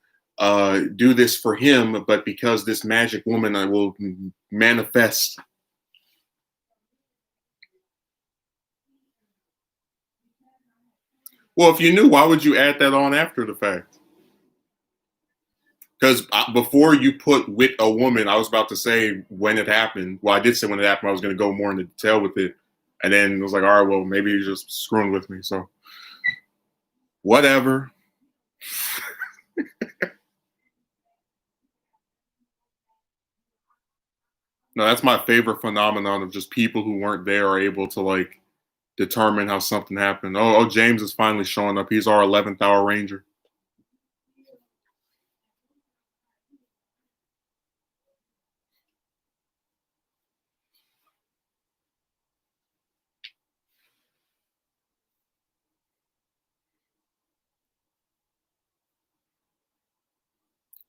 [SPEAKER 1] do this for him, but because this magic woman I will manifest. Well, if you knew, why would you add that on after the fact? Because before you put with a woman, I was about to say when it happened. Well, I did say when it happened. I was going to go more into detail with it, and then it was like, all right, well, maybe you're just screwing with me. So whatever. No, that's my favorite phenomenon of just people who weren't there are able to like determine how something happened. Oh, James is finally showing up. He's our 11th hour ranger.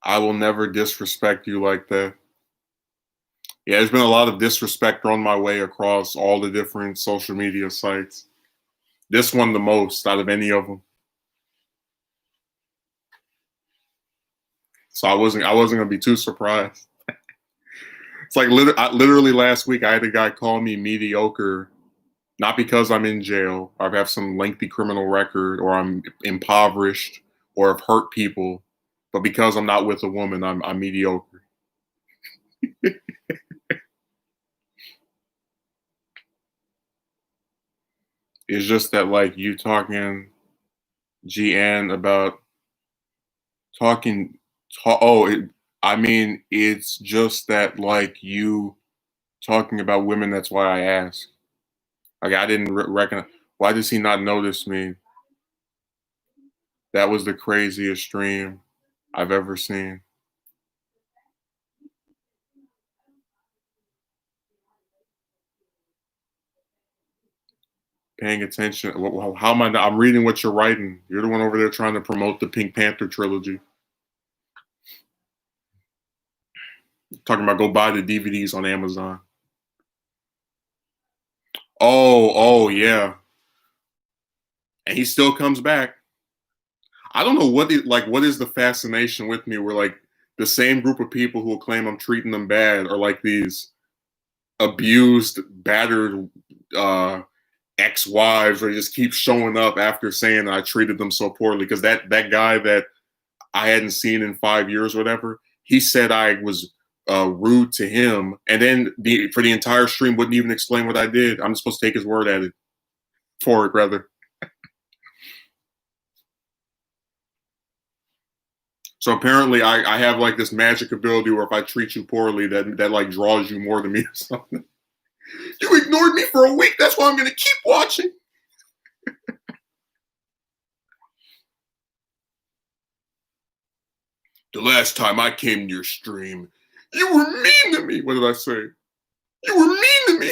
[SPEAKER 1] I will never disrespect you like that. Yeah, there's been a lot of disrespect thrown my way across all the different social media sites. This one the most out of any of them. So I wasn't gonna be too surprised. It's like literally last week I had a guy call me mediocre, not because I'm in jail or I have some lengthy criminal record or I'm impoverished or have hurt people, but because I'm not with a woman, I'm mediocre. It's just that like you talking GN about talking. Oh, I mean, it's just that like you talking about women. That's why I asked. Like I didn't reckon. Why does he not notice me? That was the craziest stream I've ever seen. Paying attention. How am I not? I'm reading what you're writing. You're the one over there trying to promote the Pink Panther trilogy. Talking about go buy the DVDs on Amazon. Oh, yeah. And he still comes back. I don't know what is the fascination with me where like the same group of people who will claim I'm treating them bad are like these abused, battered ex-wives or just keep showing up after saying I treated them so poorly. Because that guy that I hadn't seen in 5 years or whatever, he said I was rude to him, and then for the entire stream wouldn't even explain what I did. I'm supposed to take his word at it for it, rather. So apparently, I have like this magic ability where if I treat you poorly, that like draws you more to me or something. You ignored me for a week. That's why I'm going to keep watching. The last time I came to your stream, you were mean to me. What did I say? You were mean to me.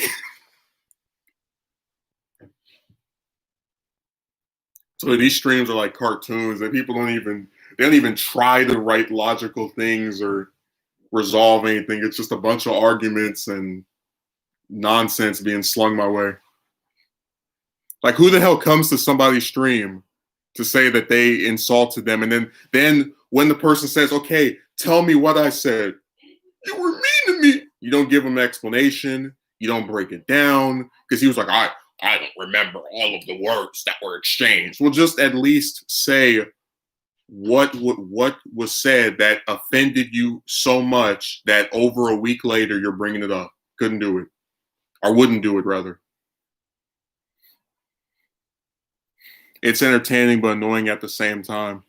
[SPEAKER 1] So these streams are like cartoons that people don't even try to write logical things or resolve anything. It's just a bunch of arguments and nonsense being slung my way. Like, who the hell comes to somebody's stream to say that they insulted them, and then when the person says, "Okay, tell me what I said," you were mean to me. You don't give them an explanation. You don't break it down because he was like, I don't remember all of the words that were exchanged. Well, just at least say what was said that offended you so much that over a week later you're bringing it up. Couldn't do it, or wouldn't do it rather. It's entertaining but annoying at the same time.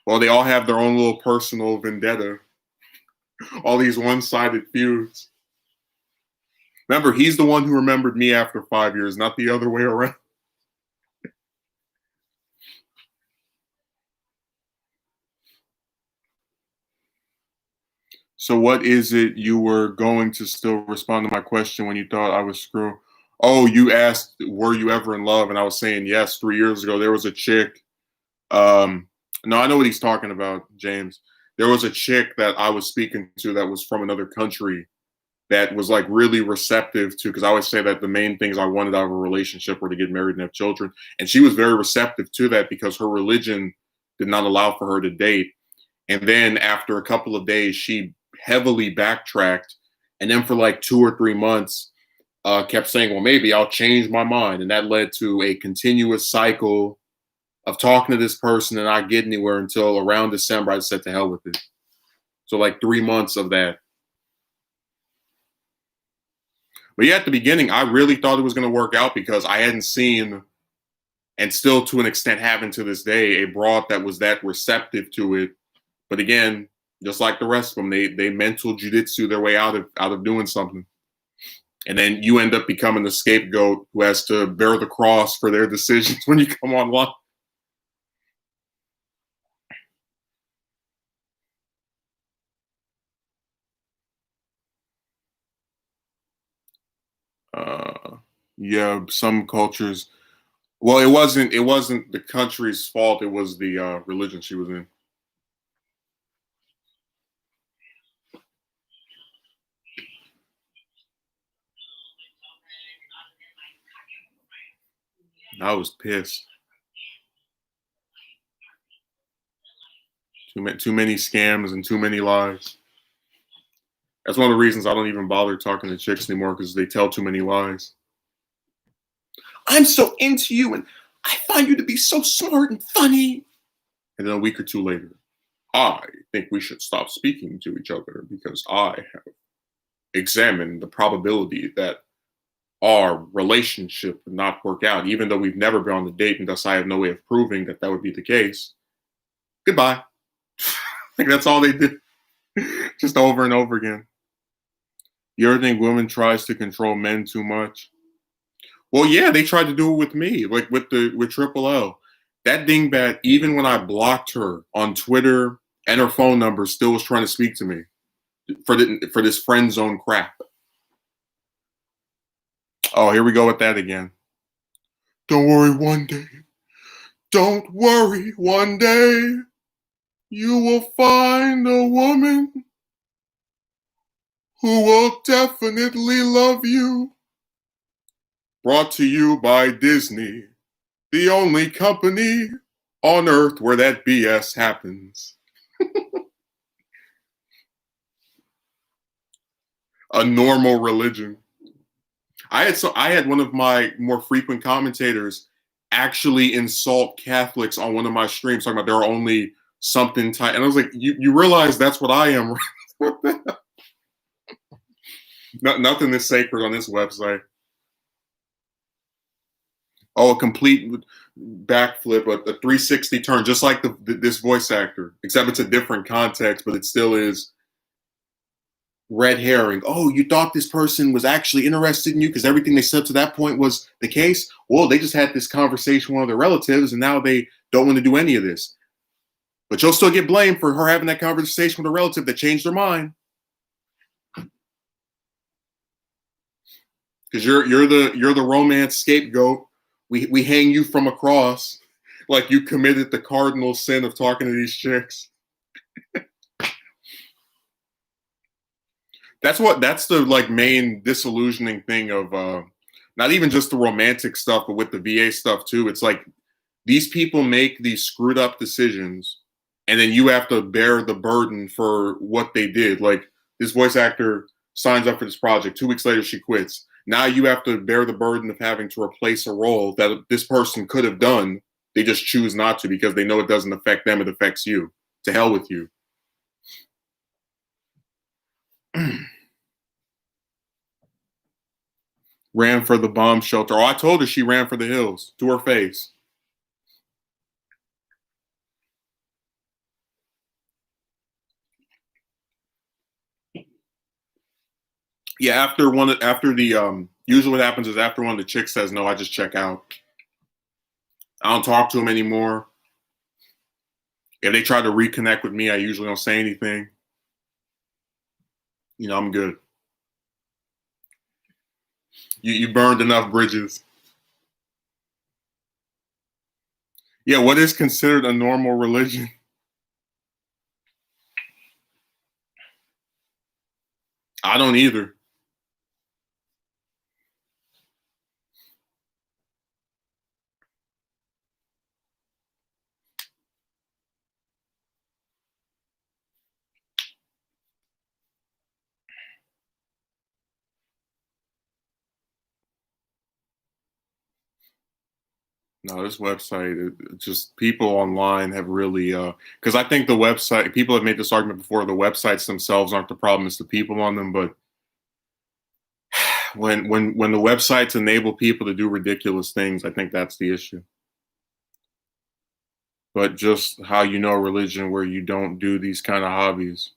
[SPEAKER 1] Well, they all have their own little personal vendetta. All these one-sided feuds. Remember, he's the one who remembered me after 5 years, not the other way around. So what is it you were going to still respond to my question when you thought I was screw? Oh, you asked, were you ever in love? And I was saying yes. 3 years ago, there was a chick. No, I know what he's talking about, James. There was a chick that I was speaking to that was from another country that was like really receptive to, because I always say that the main things I wanted out of a relationship were to get married and have children. And she was very receptive to that because her religion did not allow for her to date. And then after a couple of days, she heavily backtracked. And then for like 2 or 3 months, kept saying, well, maybe I'll change my mind. And that led to a continuous cycle of talking to this person and not getting anywhere until around December. I said to hell with it. So like 3 months of that. But yeah, at the beginning, I really thought it was going to work out because I hadn't seen, and still to an extent haven't to this day, a broad that was that receptive to it. But again, just like the rest of them, they mental jujitsu their way out of doing something. And then you end up becoming the scapegoat who has to bear the cross for their decisions when you come online. Yeah, some cultures. Well, it wasn't the country's fault. It was the religion she was in. I was pissed. Too many scams and too many lies. That's one of the reasons I don't even bother talking to chicks anymore because they tell too many lies. I'm so into you and I find you to be so smart and funny. And then a week or two later, I think we should stop speaking to each other because I have examined the probability that our relationship would not work out, even though we've never been on the date, and thus I have no way of proving that that would be the case. Goodbye. Like that's all they do, just over and over again. You ever think women tries to control men too much? Well, yeah, they tried to do it with me, like with Triple L. That dingbat, even when I blocked her on Twitter and her phone number, still was trying to speak to me for this friend zone crap. Oh, here we go with that again. Don't worry, one day. Don't worry, one day. You will find a woman who will definitely love you. Brought to you by Disney, the only company on earth where that BS happens. A normal religion. I had one of my more frequent commentators actually insult Catholics on one of my streams, talking about there are only something type, and I was like, you realize that's what I am, right? Nothing is sacred on this website. Oh, a complete backflip, a 360 turn, just like this voice actor, except it's a different context, but it still is red herring. Oh, you thought this person was actually interested in you because everything they said to that point was the case? Well, they just had this conversation with one of their relatives, and now they don't want to do any of this. But you'll still get blamed for her having that conversation with a relative that changed their mind. Because you're the romance scapegoat. We hang you from a cross like you committed the cardinal sin of talking to these chicks. That's the like main disillusioning thing of not even just the romantic stuff, but with the VA stuff too. It's like these people make these screwed up decisions, and then you have to bear the burden for what they did. Like this voice actor signs up for this project, 2 weeks later she quits. Now you have to bear the burden of having to replace a role that this person could have done. They just choose not to because they know it doesn't affect them, it affects you. To hell with you. Ran for the bomb shelter. Oh, I told her she ran for the hills to her face. Yeah, after the usually what happens is after one of the chicks says no, I just check out. I don't talk to them anymore. If they try to reconnect with me, I usually don't say anything. You know, I'm good. You burned enough bridges. Yeah, what is considered a normal religion? I don't either. No, this website, just people online have really, because I think the website, people have made this argument before, the websites themselves aren't the problem, it's the people on them. But when the websites enable people to do ridiculous things, I think that's the issue. But just how you know religion where you don't do these kind of hobbies.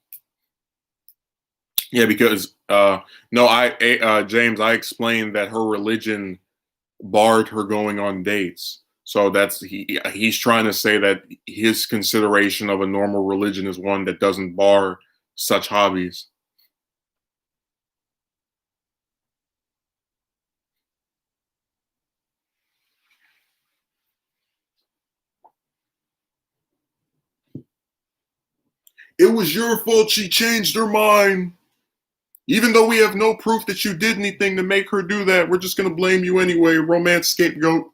[SPEAKER 1] Yeah, because no, James, I explained that her religion barred her going on dates. So he's trying to say that his consideration of a normal religion is one that doesn't bar such hobbies. It was your fault she changed her mind. Even though we have no proof that you did anything to make her do that, we're just going to blame you anyway, romance scapegoat.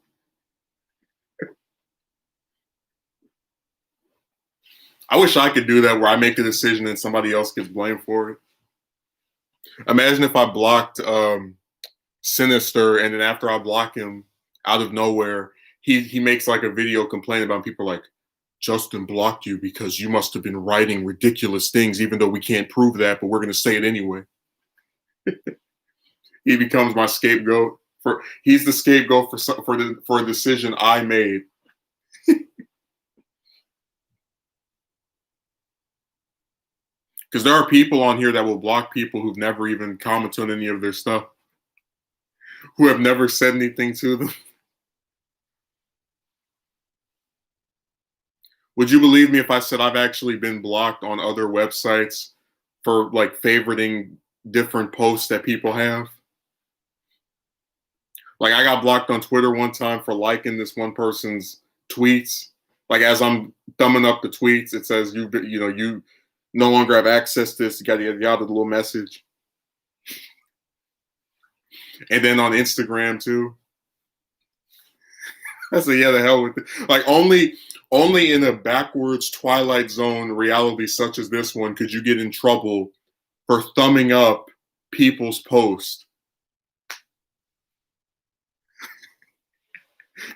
[SPEAKER 1] I wish I could do that where I make a decision and somebody else gets blamed for it. Imagine if I blocked Sinister and then after I block him out of nowhere, he makes like a video complaining about people like, Justin blocked you because you must have been writing ridiculous things, even though we can't prove that, but we're going to say it anyway. He becomes my scapegoat. He's the scapegoat for a decision I made. Because there are people on here that will block people who've never even commented on any of their stuff, who have never said anything to them. Would you believe me if I said I've actually been blocked on other websites for like favoriting different posts that people have? Like I got blocked on Twitter one time for liking this one person's tweets. Like as I'm thumbing up the tweets, it says you no longer have access to this. You got the little message. And then on Instagram too. I said, yeah, the hell with it. Like only in a backwards Twilight Zone reality such as this one could you get in trouble for thumbing up people's posts.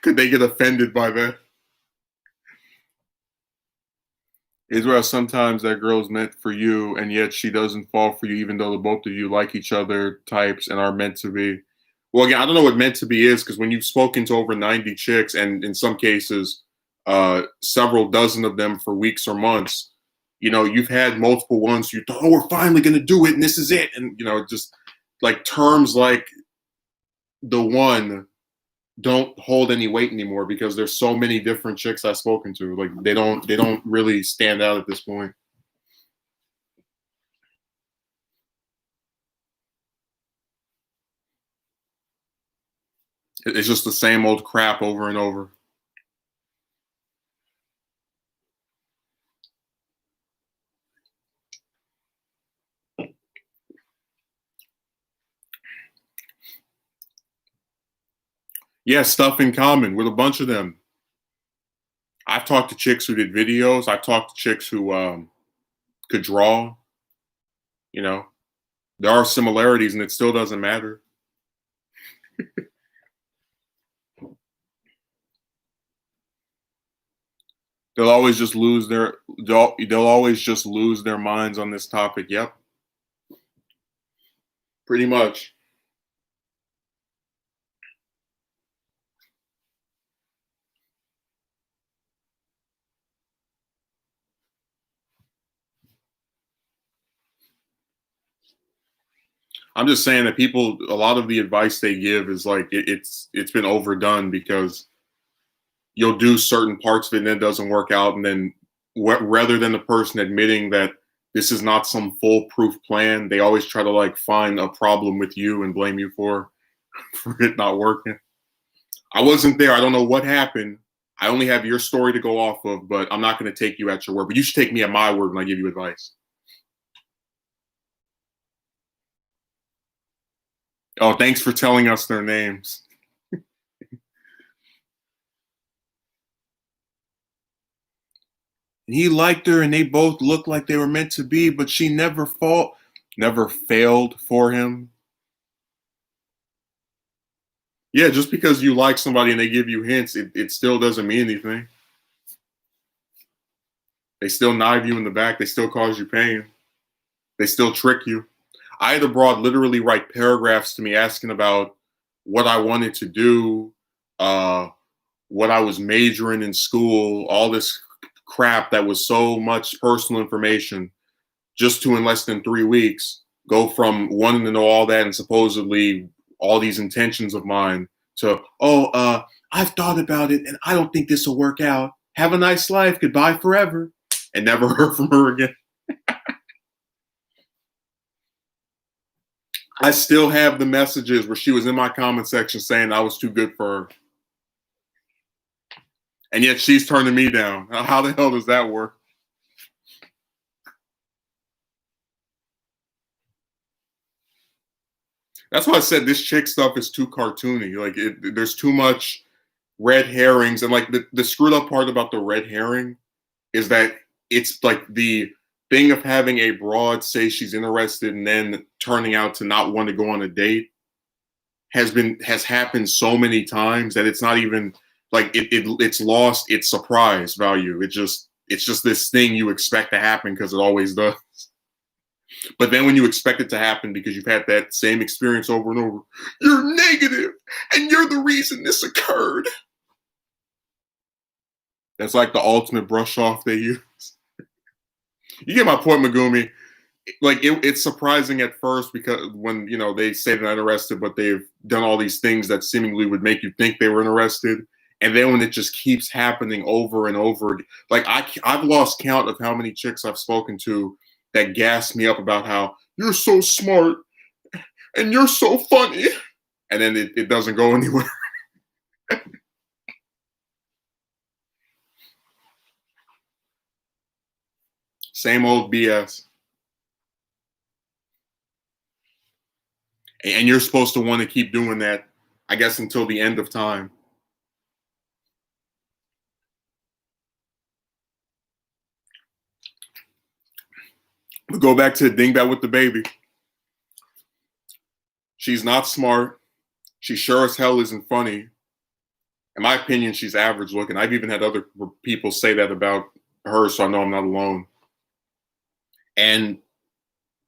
[SPEAKER 1] Could they get offended by that? Israel, sometimes that girl's meant for you, and yet she doesn't fall for you, even though the both of you like each other types and are meant to be. Well, again, I don't know what meant to be is because when you've spoken to over 90 chicks, and in some cases, several dozen of them for weeks or months, you've had multiple ones you thought, oh, we're finally going to do it, and this is it. And, just like terms like the one don't hold any weight anymore because there's so many different chicks I've spoken to. Like they don't really stand out at this point. It's just the same old crap over and over. Yeah, stuff in common with a bunch of them. I've talked to chicks who did videos. I've talked to chicks who could draw. You know, there are similarities, and it still doesn't matter. They'll always just lose their they'll always just lose their minds on this topic. Yep, pretty much. I'm just saying that people, a lot of the advice they give is like it's been overdone because you'll do certain parts of it and then it doesn't work out, and then rather than the person admitting that this is not some foolproof plan, they always try to like find a problem with you and blame you for for it not working. I wasn't there. I don't know what happened. I only have your story to go off of, but I'm not going to take you at your word. But you should take me at my word when I give you advice. Oh, thanks for telling us their names. And he liked her, and they both looked like they were meant to be, but she never failed for him. Yeah, just because you like somebody and they give you hints, it still doesn't mean anything. They still knife you in the back. They still cause you pain. They still trick you. I had a broad literally write paragraphs to me asking about what I wanted to do, uh, what I was majoring in school, all this crap that was so much personal information, just to in less than 3 weeks go from wanting to know all that and supposedly all these intentions of mine to, oh, I've thought about it and I don't think this will work out. Have a nice life. Goodbye forever. And never heard from her again. I still have the messages where she was in my comment section saying I was too good for her. And yet she's turning me down. How the hell does that work? That's why I said this chick stuff is too cartoony. Like there's too much red herrings, and like the screwed up part about the red herring is that it's like the thing of having a broad say she's interested and then turning out to not want to go on a date has happened so many times that it's not even like it's lost its surprise value. It's just this thing you expect to happen because it always does. But then when you expect it to happen because you've had that same experience over and over, you're negative and you're the reason this occurred. That's like the ultimate brush off they use. You get my point, Megumi. Like it's surprising at first because when they say they're not interested, but they've done all these things that seemingly would make you think they were interested, and then when it just keeps happening over and over, like I've lost count of how many chicks I've spoken to that gas me up about how you're so smart and you're so funny, and then it doesn't go anywhere. Same old BS. And you're supposed to want to keep doing that, I guess, until the end of time. But go back to Dingbat with the baby. She's not smart. She sure as hell isn't funny. In my opinion, she's average looking. I've even had other people say that about her, so I know I'm not alone. And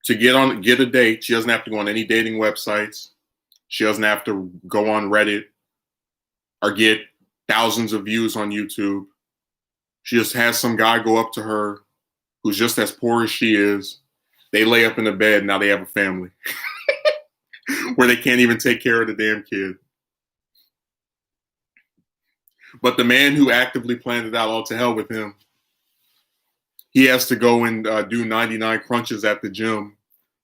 [SPEAKER 1] to get a date, she doesn't have to go on any dating websites. She doesn't have to go on Reddit or get thousands of views on YouTube. She just has some guy go up to her who's just as poor as she is. They lay up in the bed. Now they have a family where they can't even take care of the damn kid. But the man who actively planned it out, all to hell with him. He has to go and do 99 crunches at the gym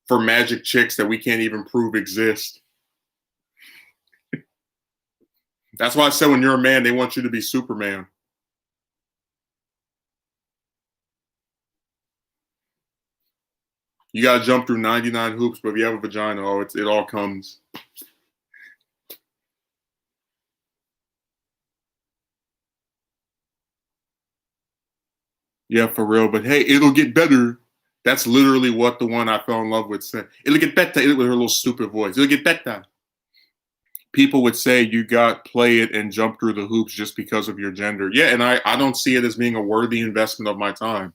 [SPEAKER 1] for magic chicks that we can't even prove exist. That's why I said when you're a man, they want you to be Superman. You got to jump through 99 hoops, but if you have a vagina, it all comes. Yeah, for real. But hey, it'll get better. That's literally what the one I fell in love with said. It'll get better. With her little stupid voice. It'll get better. People would say you got play it and jump through the hoops just because of your gender. Yeah, and I don't see it as being a worthy investment of my time.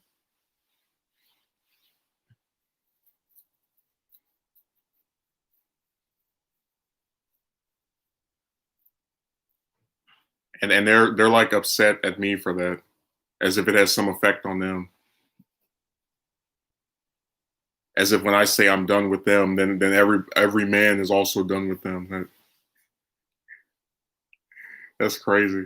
[SPEAKER 1] And they're like upset at me for that, as if it has some effect on them. As if when I say I'm done with them, then every man is also done with them. That's crazy.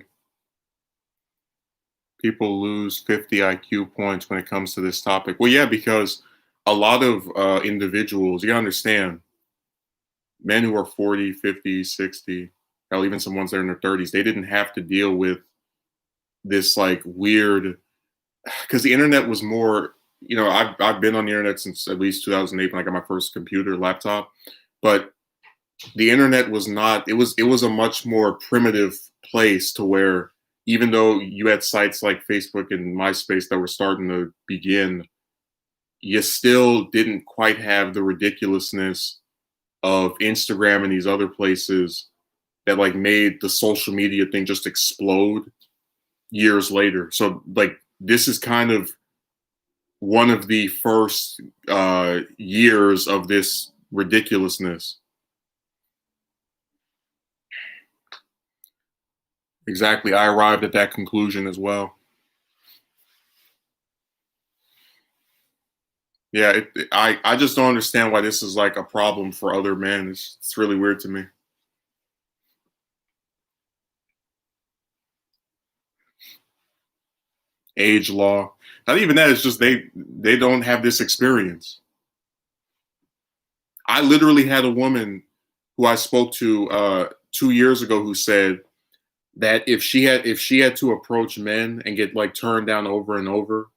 [SPEAKER 1] People lose 50 IQ points when it comes to this topic. Well, yeah, because a lot of individuals, you gotta understand, men who are 40, 50, 60, hell, even some ones that are in their 30s, they didn't have to deal with this like weird, because the internet was more, I've been on the internet since at least 2008 when I got my first computer laptop, but the internet was not, it was a much more primitive place to where even though you had sites like Facebook and MySpace that were starting to begin, you still didn't quite have the ridiculousness of Instagram and these other places that like made the social media thing just explode years later. So like this is kind of one of the first years of this ridiculousness. Exactly. I arrived at that conclusion as well. Yeah, I just don't understand why this is like a problem for other men. It's really weird to me. Age law. Not even that, it's just they don't have this experience. I literally had a woman who I spoke to 2 years ago who said that if she had to approach men and get like turned down over and over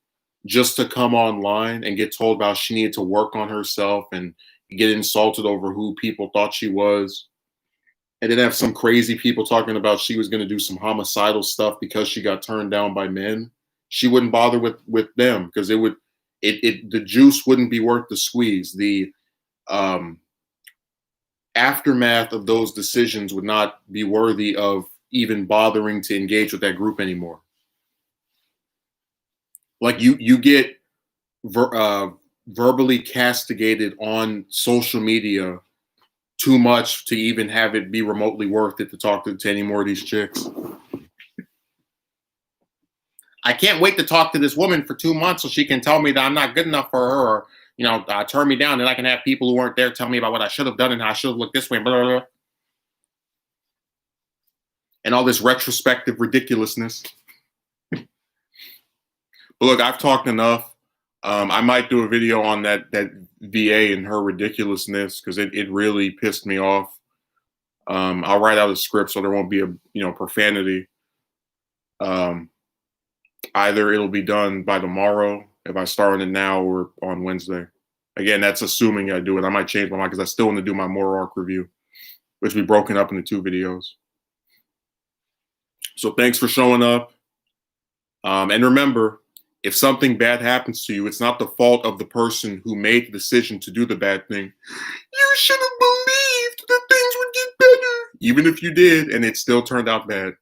[SPEAKER 1] just to come online and get told about she needed to work on herself and get insulted over who people thought she was, and then have some crazy people talking about she was going to do some homicidal stuff because she got turned down by men, she wouldn't bother with them because the juice wouldn't be worth the squeeze. The um aftermath of those decisions would not be worthy of even bothering to engage with that group anymore. Like you get ver, verbally castigated on social media too much to even have it be remotely worth it to talk to any more of these chicks. I can't wait to talk to this woman for 2 months so she can tell me that I'm not good enough for her, or turn me down, and I can have people who weren't there tell me about what I should have done and how I should have looked this way, blah, blah, blah, and all this retrospective ridiculousness. But look, I've talked enough. I might do a video on that VA and her ridiculousness because it really pissed me off. I'll write out a script so there won't be a profanity. Um, Either it'll be done by tomorrow if I start on it now, or on Wednesday. Again, that's assuming I do it. I might change my mind because I still want to do my moral arc review, which will be broken up into 2 videos. So thanks for showing up. And remember, if something bad happens to you, it's not the fault of the person who made the decision to do the bad thing. You should have believed that things would get better. Even if you did, and it still turned out bad.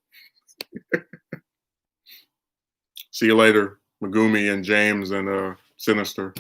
[SPEAKER 1] See you later, Megumi and James and Sinister.